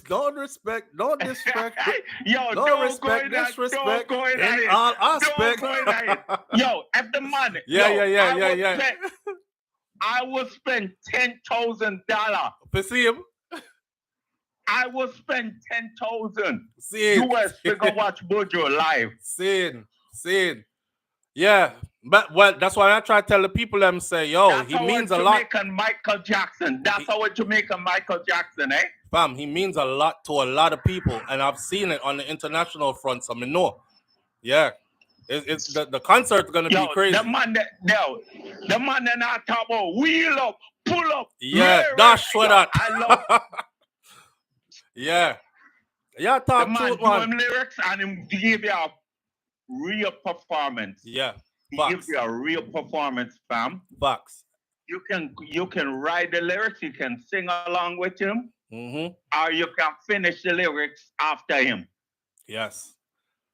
no respect, no disrespect. Yo, no respect, disrespect in all aspects. Yo, at the money. Yeah. I will spend $10,000. To see him? I will spend $10,000 US to go watch Buju live. Seen. Yeah. But well, that's why I try to tell the people them say, yo, that's he means a lot. Jamaican Michael Jackson. That's our Jamaican Michael Jackson, eh? Fam, he means a lot to a lot of people, and I've seen it on the international front. So I know. Yeah. It's the concert's gonna be crazy. The man that not talk about wheel up, pull up. Yeah, dash for that. I love. Yeah, talk the truth, man. Do him lyrics and him give you a real performance. Yeah, he gives you a real performance, fam. Facts. You can write the lyrics, you can sing along with him, or you can finish the lyrics after him. Yes.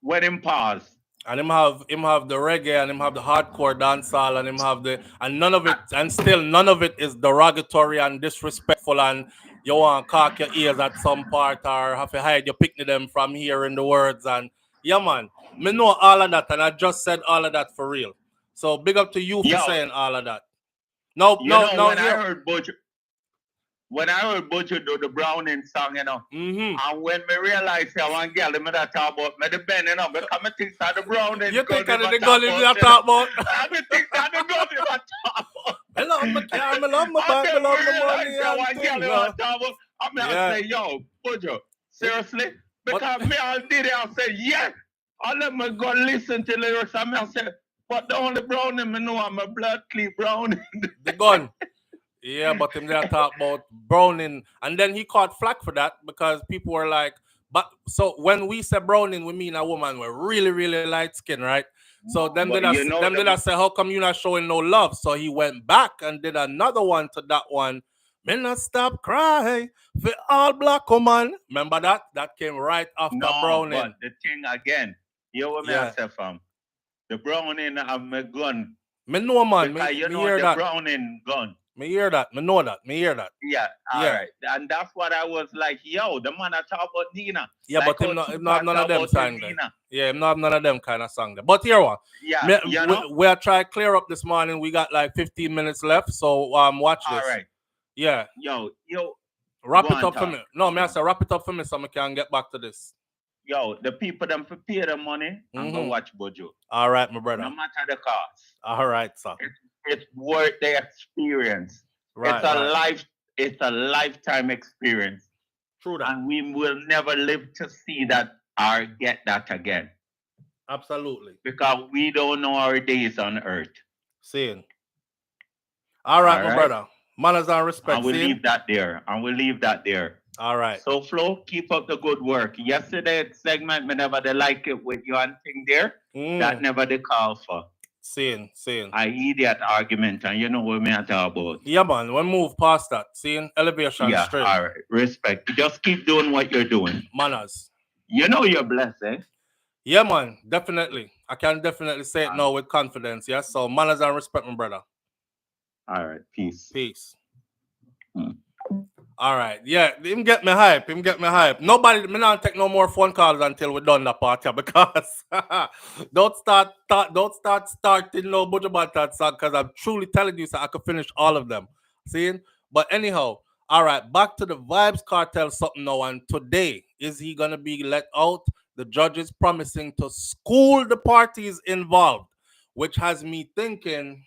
When him pause. And him have the reggae, and him have the hardcore dancehall, and him have none of it is derogatory and disrespectful, and you want to cock your ears at some part or have to hide your picnic them from hearing the words. And yeah, man, me know all of that, and I just said all of that for real. So big up to you for saying all of that. When I heard Buju do the Browning song, you know, and when me realized I want girl, me that talk about me the bend, you know, because I think that the Browning. You think that the gun is talk about? I think that the gun is talk about. I love my car, I love my bag, I love my money. I say, yo, Buju, seriously? Because me all did it, I said, yeah. I let me go listen to lyrics, and I said, but the only Browning me know, I'm a blood clean Browning. The gun. Yeah, but him there talk about Browning, and then he caught flack for that because people were like, but so when we say Browning, we mean a woman with really, really light skin, right? So them did I say, how come you not showing no love? So he went back and did another one to that one. Me not stop cry for all black woman. Remember that? That came right after Browning. But the thing again, you what me I say from the Browning have my gun. Me know, man. Because me you know hear the that. Browning gun. Me hear that. Me know that. Me hear that. Yeah, all right. And that's what I was like, yo, the man I talk about Nina. Yeah, like but him not have none of them songs. Yeah, him not have none of them kind of songs. But here one. Yeah, we are trying to clear up this morning. We got like 15 minutes left, so watch this. All right. Yeah. Yo. Wrap it up for me. No, me I say wrap it up for me so I can get back to this. Yo, the people them prepare the money and go watch Buju. All right, my brother. No matter the cost. All right, sir. It's worth the experience. Right, it's a lifetime experience. True that. And we will never live to see that or get that again. Absolutely. Because we don't know our days on earth. Seeing. All right, my brother. Manners and respect. And we'll leave that there. All right. So, Flo, keep up the good work. Yesterday segment, me never they like it with you and thing there. That never they call for. Seeing. I hear that argument, and you know what me I talk about. Yeah, man. We move past that. Seeing elevation straight. All right. Respect. Just keep doing what you're doing. Manners. You know you're blessed, eh? Yeah, man. Definitely. I can definitely say it now with confidence. Yeah. So manners and respect, my brother. All right. Peace. All right. Yeah, him get me hype. Nobody, me not take no more phone calls until we done that part because don't start starting no Buju Banton song because I'm truly telling you, so I could finish all of them. Seeing? But anyhow, all right, back to the Vybz Kartel something now. And today, is he gonna be let out? The judge is promising to school the parties involved, which has me thinking,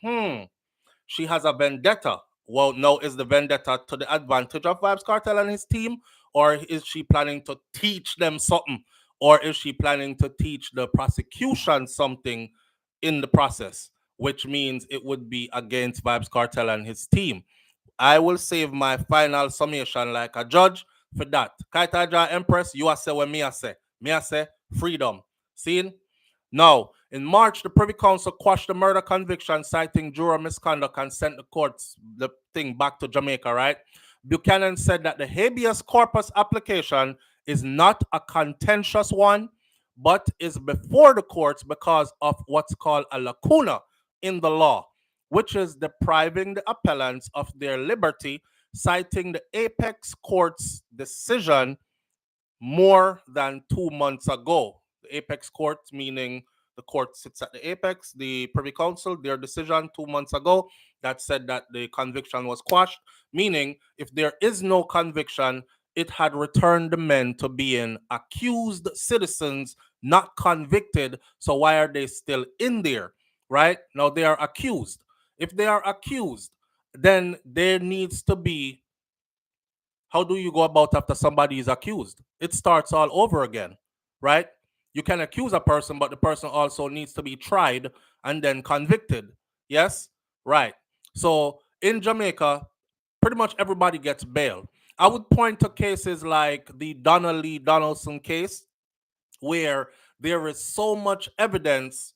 she has a vendetta. Well, no, is the vendetta to the advantage of Vybz Kartel and his team? Or is she planning to teach them something? Or is she planning to teach the prosecution something in the process, which means it would be against Vybz Kartel and his team. I will save my final summation like a judge for that. Kaitaja Empress, you are say what me I say. Me I say freedom. Seen? Now, in March, the Privy Council quashed the murder conviction, citing juror misconduct, and sent the courts the thing back to Jamaica, right? Buchanan said that the habeas corpus application is not a contentious one, but is before the courts because of what's called a lacuna in the law, which is depriving the appellants of their liberty, citing the apex court's decision more than 2 months ago. The apex court, meaning the court sits at the apex, the Privy Council, their decision 2 months ago that said that the conviction was quashed, meaning if there is no conviction, it had returned the men to being accused citizens, not convicted. So why are they still in there? Right? Now they are accused. If they are accused, then there needs to be, how do you go about after somebody is accused? It starts all over again, right? You can accuse a person, but the person also needs to be tried and then convicted. Yes? Right. So in Jamaica, pretty much everybody gets bail. I would point to cases like the Donnelly Donaldson case, where there is so much evidence,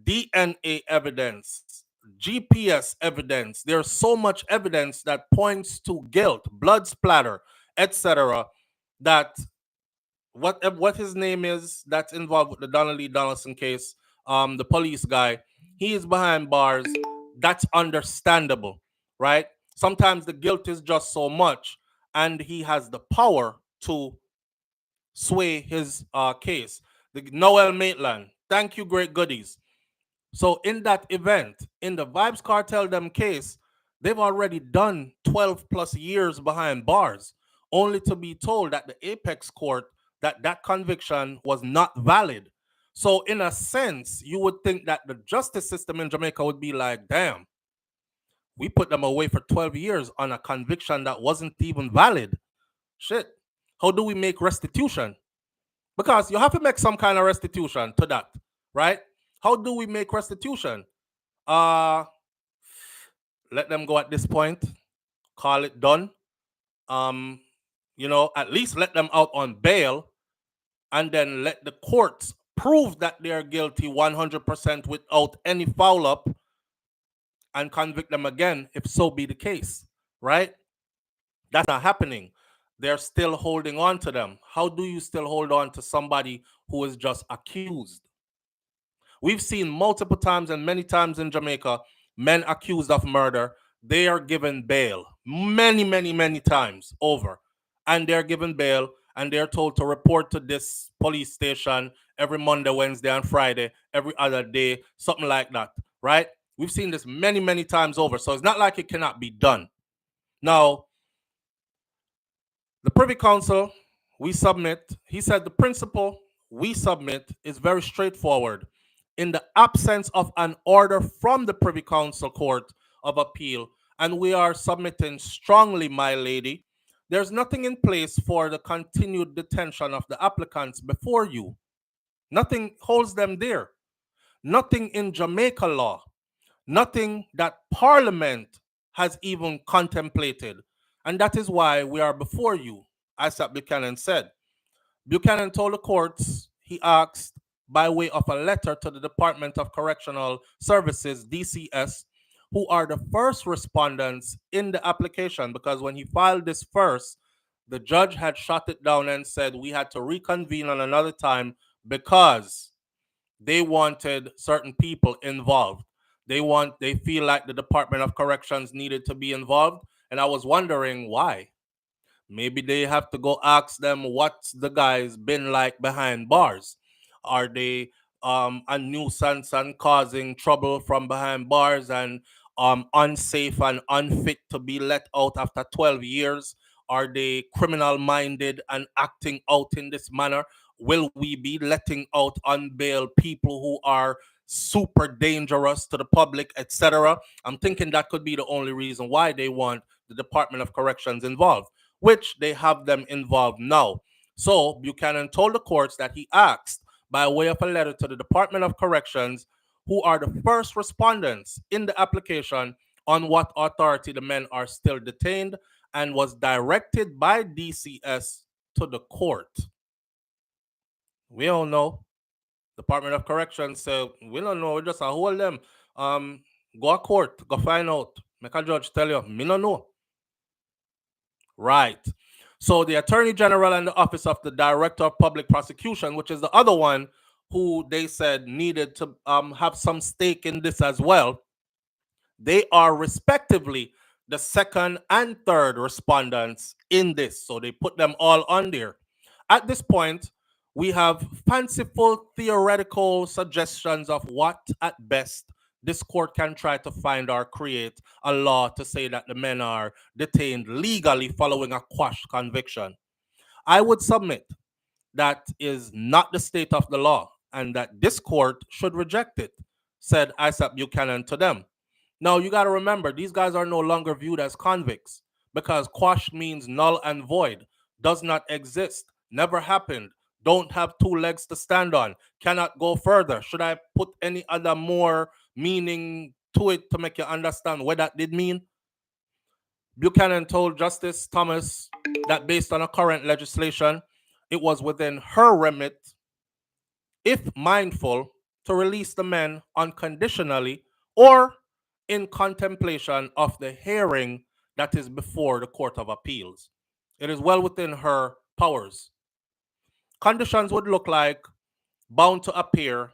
DNA evidence, GPS evidence. There's so much evidence that points to guilt, blood splatter, etc. That what his name is that's involved with the Donnelly Donaldson case, the police guy, he is behind bars. That's understandable, right? Sometimes the guilt is just so much, and he has the power to sway his case. The Noel Maitland, thank you, great goodies. So in that event, in the Vybz Kartel them case, they've already done 12 plus years behind bars, only to be told that the apex court that conviction was not valid. So in a sense, you would think that the justice system in Jamaica would be like, damn, we put them away for 12 years on a conviction that wasn't even valid. Shit. How do we make restitution? Because you have to make some kind of restitution to that, right? How do we make restitution? Let them go at this point. Call it done. At least let them out on bail, and then let the courts prove that they are guilty 100% without any foul up, and convict them again if so be the case, right? That's not happening. They're still holding on to them. How do you still hold on to somebody who is just accused? We've seen multiple times and many times in Jamaica, men accused of murder, they are given bail many, many, many times over. And they're given bail, and they're told to report to this police station every Monday, Wednesday, and Friday, every other day, something like that, right? We've seen this many, many times over. So it's not like it cannot be done. Now, the Privy Council, we submit, he said the principle we submit is very straightforward. In the absence of an order from the Privy Council Court of Appeal, and we are submitting strongly, my lady, there's nothing in place for the continued detention of the applicants before you. Nothing holds them there. Nothing in Jamaica law. Nothing that Parliament has even contemplated. And that is why we are before you, as Buchanan said. Buchanan told the courts, he asked by way of a letter to the Department of Correctional Services, DCS, who are the first respondents in the application, because when he filed this first, the judge had shut it down and said we had to reconvene on another time because they wanted certain people involved. They feel like the Department of Corrections needed to be involved, and I was wondering why. Maybe they have to go ask them what's the guys been like behind bars. Are they a nuisance and causing trouble from behind bars and unsafe and unfit to be let out after 12 years? Are they criminal minded and acting out in this manner? Will we be letting out on bail people who are super dangerous to the public, etc.? I'm thinking that could be the only reason why they want the Department of Corrections involved, which they have them involved now. So Buchanan told the courts that he asked by way of a letter to the Department of Corrections who are the first respondents in the application on what authority the men are still detained, and was directed by DCS to the court. We don't know. Department of Corrections said, we don't know, we just hold them. Go to court, go find out. Make a judge tell you, me don't know. Right. So the Attorney General and the Office of the Director of Public Prosecution, which is the other one who they said needed to have some stake in this as well, they are respectively the second and third respondents in this. So they put them all on there. At this point, we have fanciful theoretical suggestions of what, at best, this court can try to find or create a law to say that the men are detained legally following a quash conviction. I would submit that is not the state of the law and that this court should reject it, said Isaac Buchanan to them. Now, you got to remember, these guys are no longer viewed as convicts because quash means null and void, does not exist, never happened, don't have two legs to stand on, cannot go further. Should I put any other more meaning to it to make you understand what that did mean? Buchanan told Justice Thomas that based on a current legislation, it was within her remit, if mindful, to release the men unconditionally or in contemplation of the hearing that is before the Court of Appeals. It is well within her powers. Conditions would look like bound to appear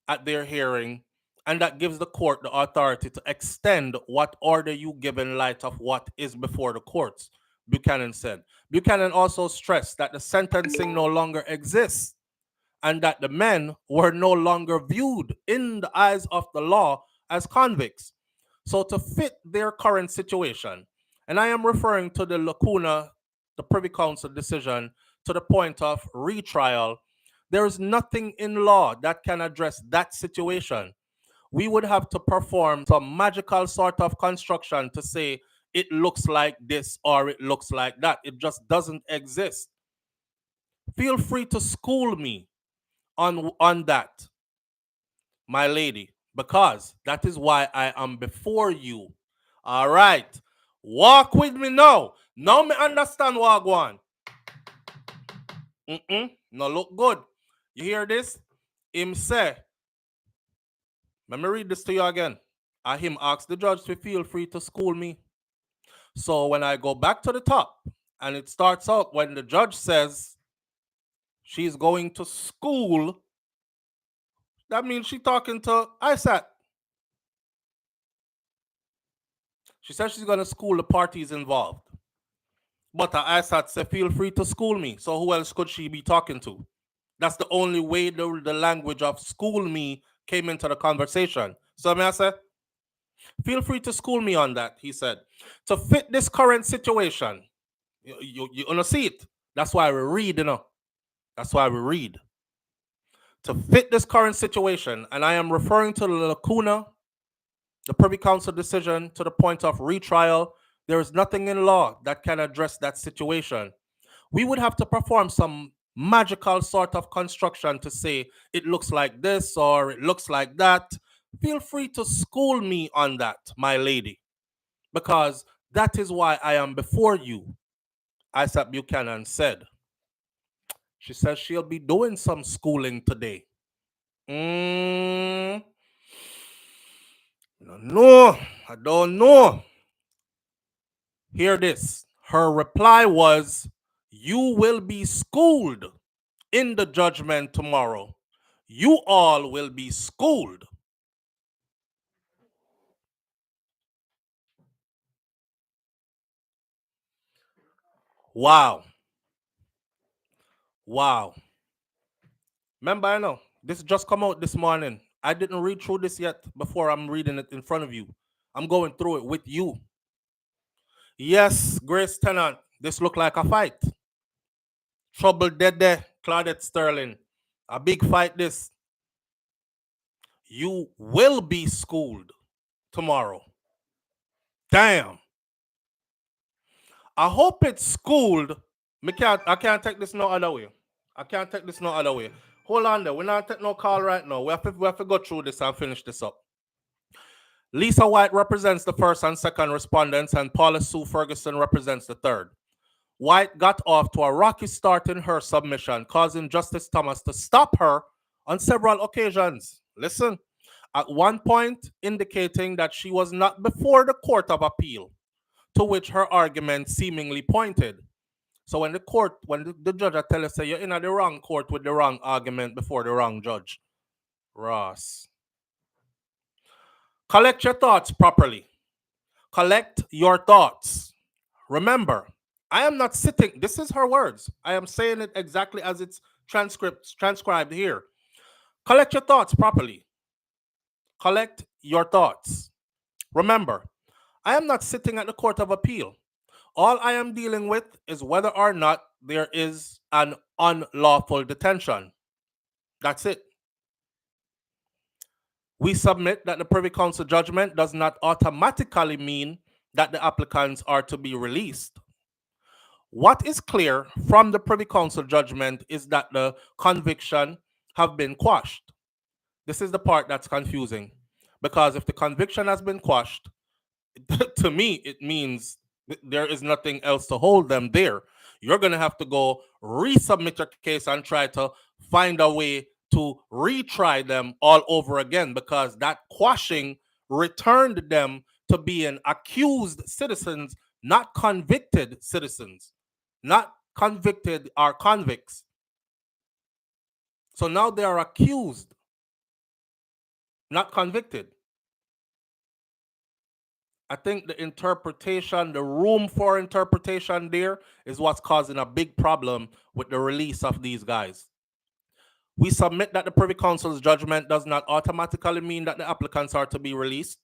at their hearing, and that gives the court the authority to extend what order you give in light of what is before the courts, Buchanan said. Buchanan also stressed that the sentencing no longer exists and that the men were no longer viewed in the eyes of the law as convicts. So to fit their current situation, and I am referring to the lacuna, the Privy Council decision, to the point of retrial, there is nothing in law that can address that situation. We would have to perform some magical sort of construction to say it looks like this or it looks like that. It just doesn't exist. Feel free to school me on that, my lady, because that is why I am before you. All right. Walk with me now. Now me understand what I want. No look good. You hear this? Him say, let me read this to you again. Him asked the judge to feel free to school me. So when I go back to the top, and it starts out when the judge says she's going to school, that means she's talking to Isaac. She says she's going to school the parties involved. But Isaac said, feel free to school me. So who else could she be talking to? That's the only way the language of school me came into the conversation. So may I say, feel free to school me on that, he said. To fit this current situation, you want to see it. That's why we read, you know. That's why we read. To fit this current situation, and I am referring to the lacuna, the Privy Council decision to the point of retrial, there is nothing in law that can address that situation. We would have to perform some magical sort of construction to say it looks like this or it looks like that. Feel free to school me on that, my lady, because that is why I am before you, Isaac Buchanan said. She says she'll be doing some schooling today. I don't know. Hear this. Her reply was, you will be schooled in the judgment tomorrow. You all will be schooled. Wow. Wow. Remember, I know, this just come out this morning. I didn't read through this yet before I'm reading it in front of you. I'm going through it with you. Yes, Grace Tennant, this look like a fight. Trouble dead there, Claudette Sterling. A big fight this. You will be schooled tomorrow. Damn. I hope it's schooled. I can't take this no other way. I can't take this no other way. Hold on there. We're not taking no call right now. We have to go through this and finish this up. Lisa White represents the first and second respondents, and Paula Sue Ferguson represents the third. White got off to a rocky start in her submission, causing Justice Thomas to stop her on several occasions. Listen, at one point indicating that she was not before the Court of Appeal, to which her argument seemingly pointed. So when the judge tell us, say you're in the wrong court with the wrong argument before the wrong judge. Ross. Collect your thoughts properly. Collect your thoughts. Remember, I am not sitting, this is her words. I am saying it exactly as it's transcribed here. Collect your thoughts properly. Collect your thoughts. Remember, I am not sitting at the Court of Appeal. All I am dealing with is whether or not there is an unlawful detention. That's it. We submit that the Privy Council judgment does not automatically mean that the applicants are to be released. What is clear from the Privy Council judgment is that the conviction have been quashed. This is the part that's confusing, because if the conviction has been quashed, to me, it means there is nothing else to hold them there. You're going to have to go resubmit your case and try to find a way to retry them all over again, because that quashing returned them to being accused citizens, not convicted citizens, not convicted or convicts. So now they are accused, not convicted. I think the interpretation, the room for interpretation there is what's causing a big problem with the release of these guys. We submit that the Privy Council's judgment does not automatically mean that the applicants are to be released.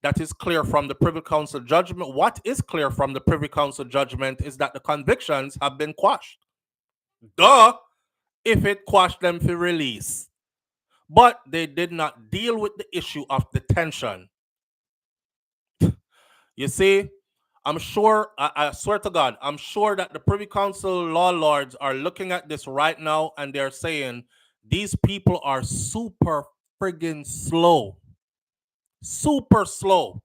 That is clear from the Privy Council judgment. What is clear from the Privy Council judgment is that the convictions have been quashed. Duh, if it quashed them for release. But they did not deal with the issue of detention. You see, I'm sure, I swear to God, I'm sure that the Privy Council law lords are looking at this right now and they're saying, these people are super friggin' slow. Super slow.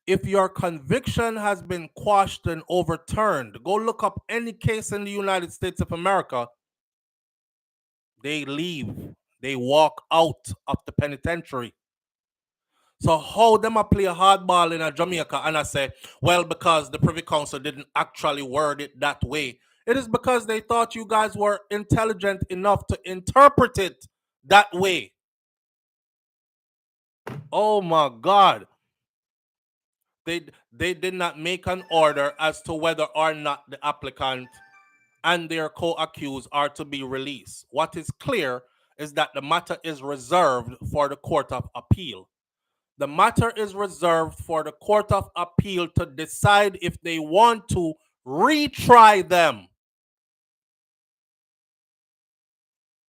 If your conviction has been quashed and overturned, go look up any case in the United States of America. They leave. They walk out of the penitentiary. So how them a play a hardball in a Jamaica and I say, well, because the Privy Council didn't actually word it that way. It is because they thought you guys were intelligent enough to interpret it that way. Oh my God. They did not make an order as to whether or not the applicant and their co-accused are to be released. What is clear is that the matter is reserved for the Court of Appeal. The matter is reserved for the Court of Appeal to decide if they want to retry them.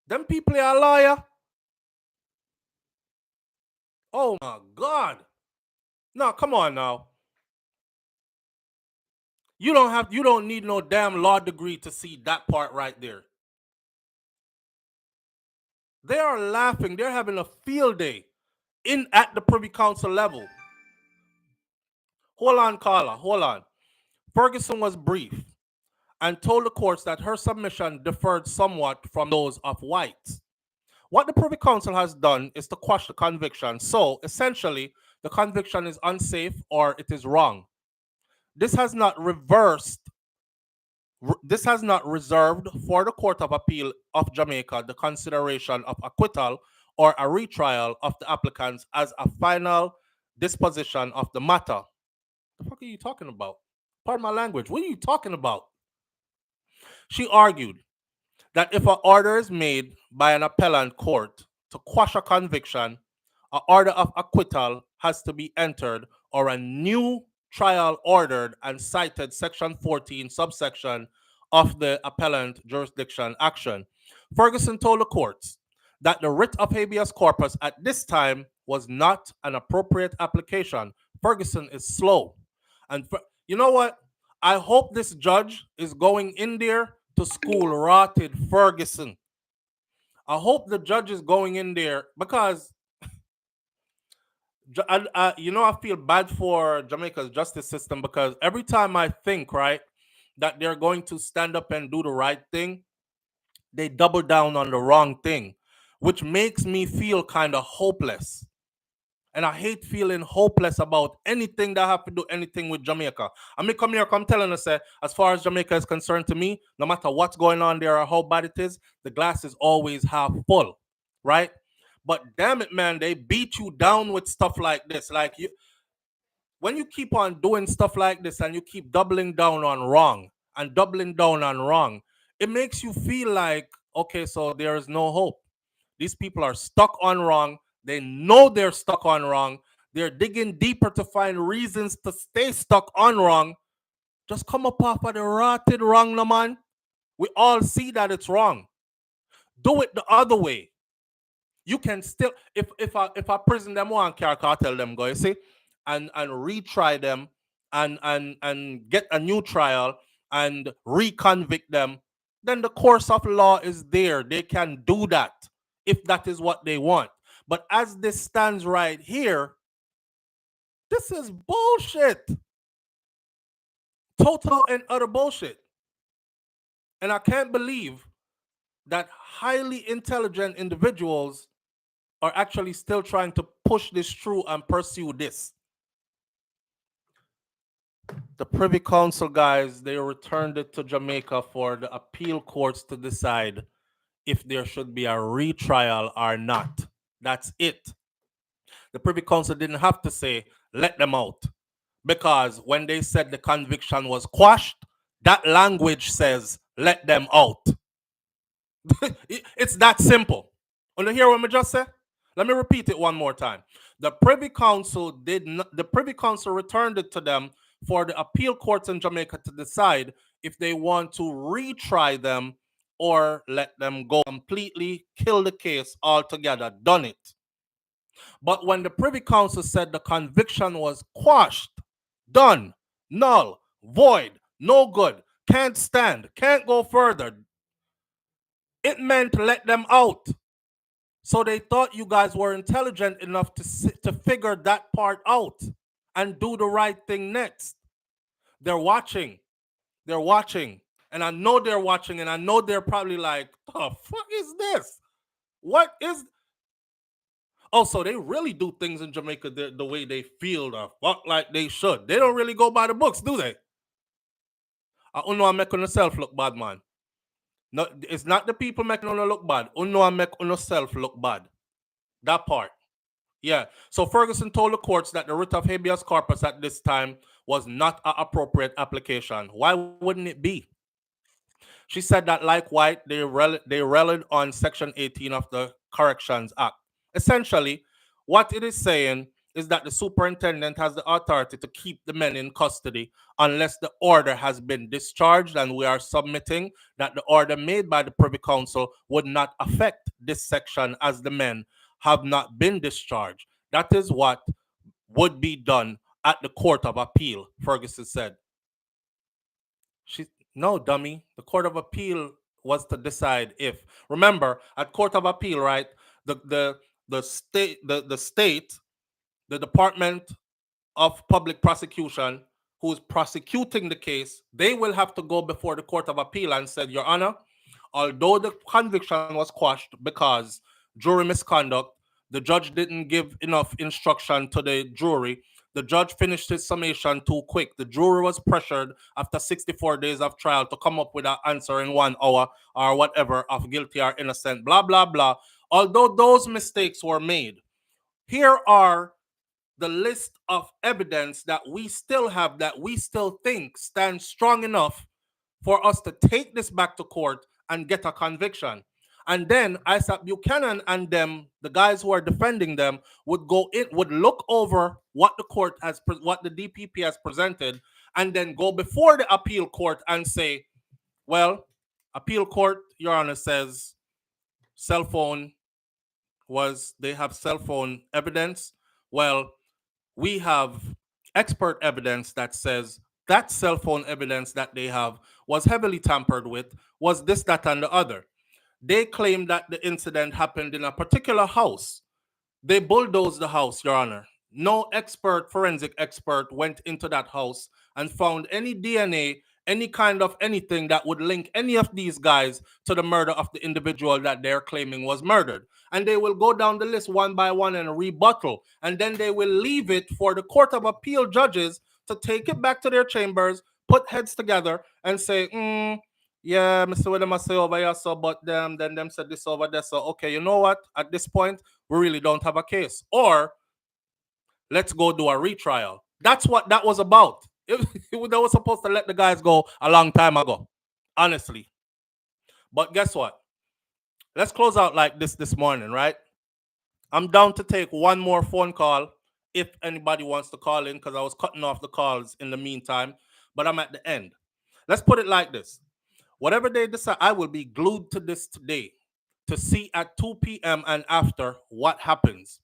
Them people are a liar. Oh my God. No, come on now. You don't need no damn law degree to see that part right there. They are laughing. They're having a field day at the Privy Council level. Hold on, Carla. Hold on. Ferguson was brief and told the courts that her submission differed somewhat from those of White. What the Privy Council has done is to quash the conviction. So essentially, the conviction is unsafe or it is wrong. This has not reversed. This has not reserved for the Court of Appeal of Jamaica the consideration of acquittal or a retrial of the applicants as a final disposition of the matter. The fuck are you talking about? Pardon my language. What are you talking about? She argued that if an order is made by an appellant court to quash a conviction, an order of acquittal has to be entered or a new trial ordered and cited section 14 subsection of the appellant jurisdiction action. Ferguson told the courts that the writ of habeas corpus at this time was not an appropriate application. Ferguson is slow. And you know what? I hope this judge is going in there to school rotted Ferguson. I hope the judge is going in there because I feel bad for Jamaica's justice system because every time I think, right, that they're going to stand up and do the right thing, they double down on the wrong thing, which makes me feel kind of hopeless. And I hate feeling hopeless about anything that have to do anything with Jamaica. I mean, come here, come telling us that as far as Jamaica is concerned, to me, no matter what's going on there or how bad it is, the glass is always half full, right? But damn it, man, they beat you down with stuff like this. Like when you keep on doing stuff like this and you keep doubling down on wrong and doubling down on wrong, it makes you feel like, okay, so there is no hope. These people are stuck on wrong. They know they're stuck on wrong. They're digging deeper to find reasons to stay stuck on wrong. Just come up off of the rotted wrong, no man. We all see that it's wrong. Do it the other way. You can still, if I prison them one cartel them go, you see, and retry them and get a new trial and reconvict them, then the course of law is there. They can do that if that is what they want. But as this stands right here, this is bullshit. Total and utter bullshit. And I can't believe that highly intelligent individuals are actually still trying to push this through and pursue this. The Privy Council guys, they returned it to Jamaica for the appeal courts to decide if there should be a retrial or not. That's it. The Privy Council didn't have to say, let them out. Because when they said the conviction was quashed, that language says, let them out. It's that simple. Want to hear what I just said? Let me repeat it one more time. The Privy Council returned it to them for the appeal courts in Jamaica to decide if they want to retry them or let them go completely, kill the case altogether, done it. But when the Privy Council said the conviction was quashed, done, null, void, no good, can't stand, can't go further, it meant let them out. So they thought you guys were intelligent enough to figure that part out and do the right thing next. They're watching. They're watching. And I know they're watching, and I know they're probably like, the fuck is this? What is... Also, they really do things in Jamaica the way they feel the fuck like they should. They don't really go by the books, do they? I don't know I'm making yourself look bad, man. No, it's not the people making you look bad. You know I make yourself look bad. That part. Yeah. So Ferguson told the courts that the writ of habeas corpus at this time was not an appropriate application. Why wouldn't it be? She said that, like White, they relied on Section 18 of the Corrections Act. Essentially, what it is saying is that the superintendent has the authority to keep the men in custody unless the order has been discharged, and we are submitting that the order made by the Privy Council would not affect this section as the men have not been discharged. That is what would be done at the Court of Appeal, Ferguson said. No, dummy. The Court of Appeal was to decide if. Remember, at Court of Appeal, right? The state, the Department of Public Prosecution, who's prosecuting the case, they will have to go before the Court of Appeal and said, Your Honor, although the conviction was quashed because jury misconduct, the judge didn't give enough instruction to the jury. The judge finished his summation too quick. The jury was pressured after 64 days of trial to come up with an answer in 1 hour or whatever of guilty or innocent, blah, blah, blah. Although those mistakes were made, here are the list of evidence that we still have that we still think stands strong enough for us to take this back to court and get a conviction. And then Isaac Buchanan and them, the guys who are defending them, would look over what the DPP has presented, and then go before the appeal court and say, well, appeal court, Your Honor, says they have cell phone evidence. Well, we have expert evidence that says that cell phone evidence that they have was heavily tampered with, was this, that, and the other. They claim that the incident happened in a particular house. They bulldozed the house, Your Honor. No forensic expert went into that house and found any DNA, any kind of anything that would link any of these guys to the murder of the individual that they're claiming was murdered. And they will go down the list one by one and rebuttal. And then they will leave it for the Court of Appeal judges to take it back to their chambers, put heads together, and say, yeah, Mr. What them say over here, so but then them said this over there. So okay, you know what? At this point, we really don't have a case. Or let's go do a retrial. That's what that was about. They was supposed to let the guys go a long time ago, honestly. But guess what? Let's close out like this morning, right? I'm down to take one more phone call if anybody wants to call in, because I was cutting off the calls in the meantime, but I'm at the end. Let's put it like this. Whatever they decide, I will be glued to this today to see at 2 p.m. and after what happens.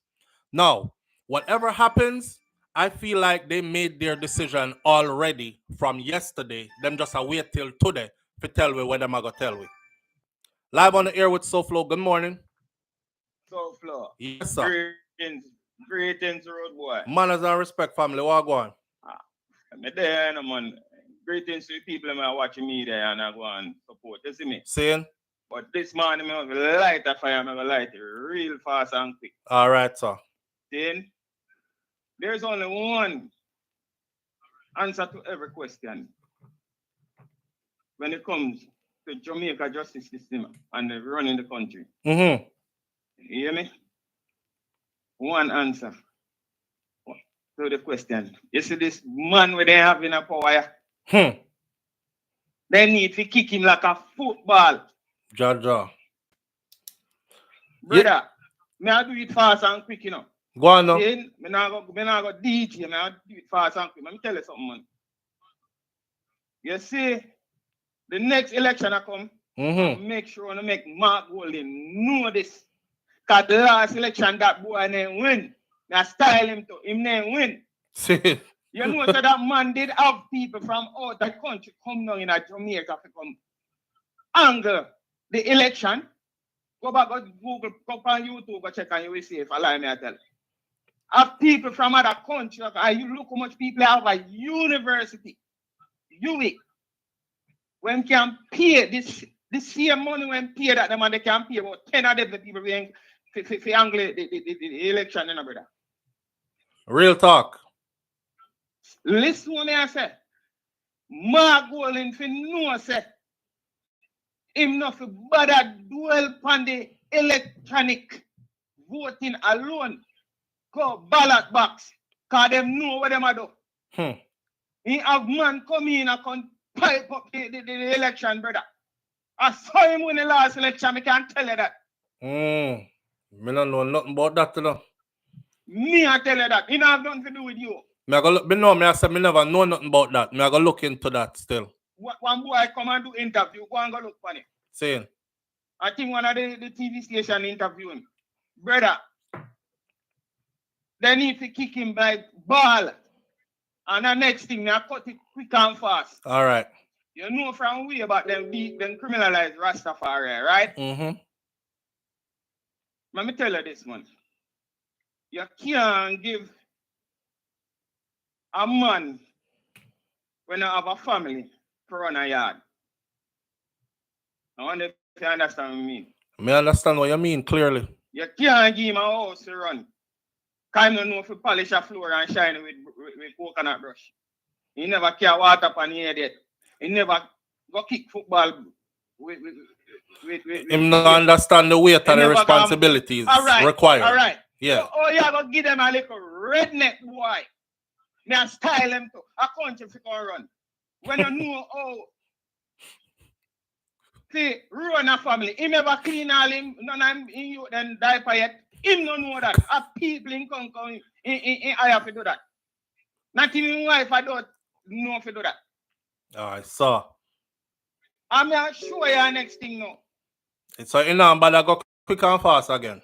Now, whatever happens, I feel like they made their decision already from yesterday. Them just wait till today to tell me what them are going to tell me. Live on the air with SouFLo. Good morning. SouFLo. Yes, sir. Greetings, road boy. Manners and respect, family. What go on? I'm there, man. Greetings to the people who are watching me there and I go and support. You see me? Saying? But this morning, I'm going to light a fire. I'm going to light it real fast and quick. All right, sir. Then, there's only one answer to every question when it comes to Jamaica justice system and the running the country. Mm-hmm. You hear me? One answer to the question. You see this man where they have in a power? They need to kick him like a football. Jaja. Brother, may I do it fast and quick, you know? Go on now. Then, me not go DJ, I do it fast and quick. Let me tell you something, man. You see, the next election I come, make sure to make Mark Golden know this. Because the last election that boy name win. I style him to him name win. See. You know, so that man did have people from out the country come down in Jamaica to come angle the election. Go back on Google, go on YouTube, go check and you will see if I lie me I tell. Have people from other countries, you look how much people have at university. UWI. When can pay this same money when pay that the man they can pay about 10 of them people being for angle the election, you know, brother. Real talk. Listen what I say. Mark Golden for no say. Him not for bother dwell upon the electronic voting alone. Go ballot box. Cause them know what them are do. He have man come in and come pipe up the election, brother. I saw him win the last election, I can't tell you that. Me don't know nothing about that, you know. Me I tell you that. It have nothing to do with you. Me I go look, I said me never know nothing about that. Me I go look into that still. One boy come and do interview, go and go look for it. Saying. I think one of the TV station interviewing. Brother, they need to kick him by ball. And the next thing, they cut it quick and fast. All right. You know from way about them criminalize Rastafari, right? Let me tell you this, man. You can't give a man when you have a family to run a yard. I wonder if you understand what I mean. Me understand what you mean clearly. You can't give him a house to run. Because you don't know if you polish a floor and shine with coconut brush. He never care water upon the head yet. He never go kick football with him not understand the weight and the responsibilities required. All right. Yeah. So, you gotta give them a little redneck boy. Me I style them to a country to go run. When you know how see ruin a family, he never clean all him, none of him in you then diaper yet. Him don't know that. A people in come I have to do that. Not even wife I don't know if to do that. I saw. I'm not sure you next thing now. It's so in but I go quick and fast again.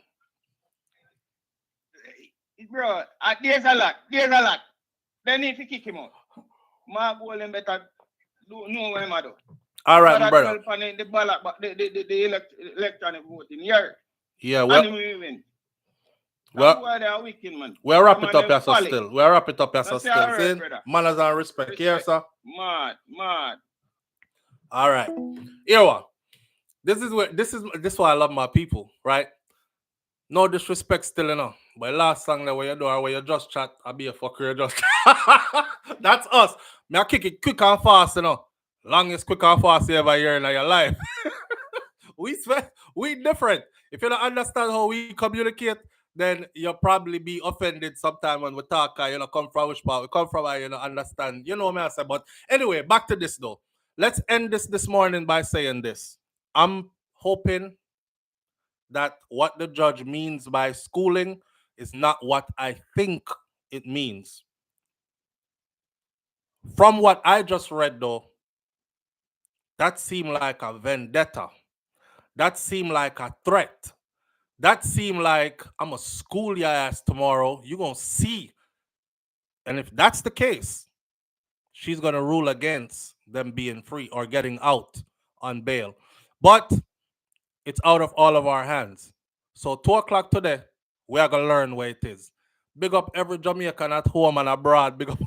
Bro, there's a lot. They need to kick him out. Mark Golden better know what I'm do. All right, But my I brother. 12 on the ballot, but the electronic voting here. Yeah, And we win. well, Why they are wicked, man. we'll wrap it Man, up, they yes, sir, folly. still. We'll wrap it up, yes, sir, That's still. all right, See? brother. Manners and respect. Here, sir. Mad. All right. Here what? This is why I love my people, right? No disrespect still, you know. But last song that where you do or where you just chat, I be a fucker, you just that's us. Me I kick it quick and fast, you know. Longest quick and fast you ever hear in your life. we different. If you don't understand how we communicate, then you'll probably be offended sometime when we talk, you know, come from which part. We come from, you know, understand. You know what I say. But anyway, back to this though. Let's end this morning by saying this. I'm hoping that what the judge means by schooling is not what I think it means. From what I just read though, that seemed like a vendetta. That seemed like a threat. That seemed like I'm going to school your ass tomorrow. You're going to see. And if that's the case, she's going to rule against them being free or getting out on bail. But it's out of all of our hands. So 2 o'clock today, we are going to learn where it is. Big up every Jamaican at home and abroad. Big up.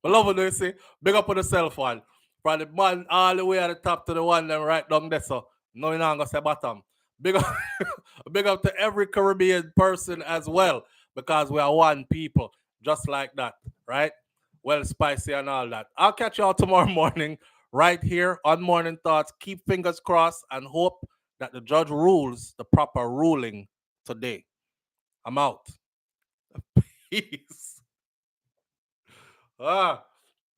I love what they say. Big up on the cell phone. From the man all the way at the top to the one them right down there. So no, you're not going to say bottom. Big up, big up to every Caribbean person as well, because we are one people, just like that, right? Well, spicy and all that. I'll catch y'all tomorrow morning right here on Morning Thoughts. Keep fingers crossed and hope that the judge rules the proper ruling today. I'm out. Peace.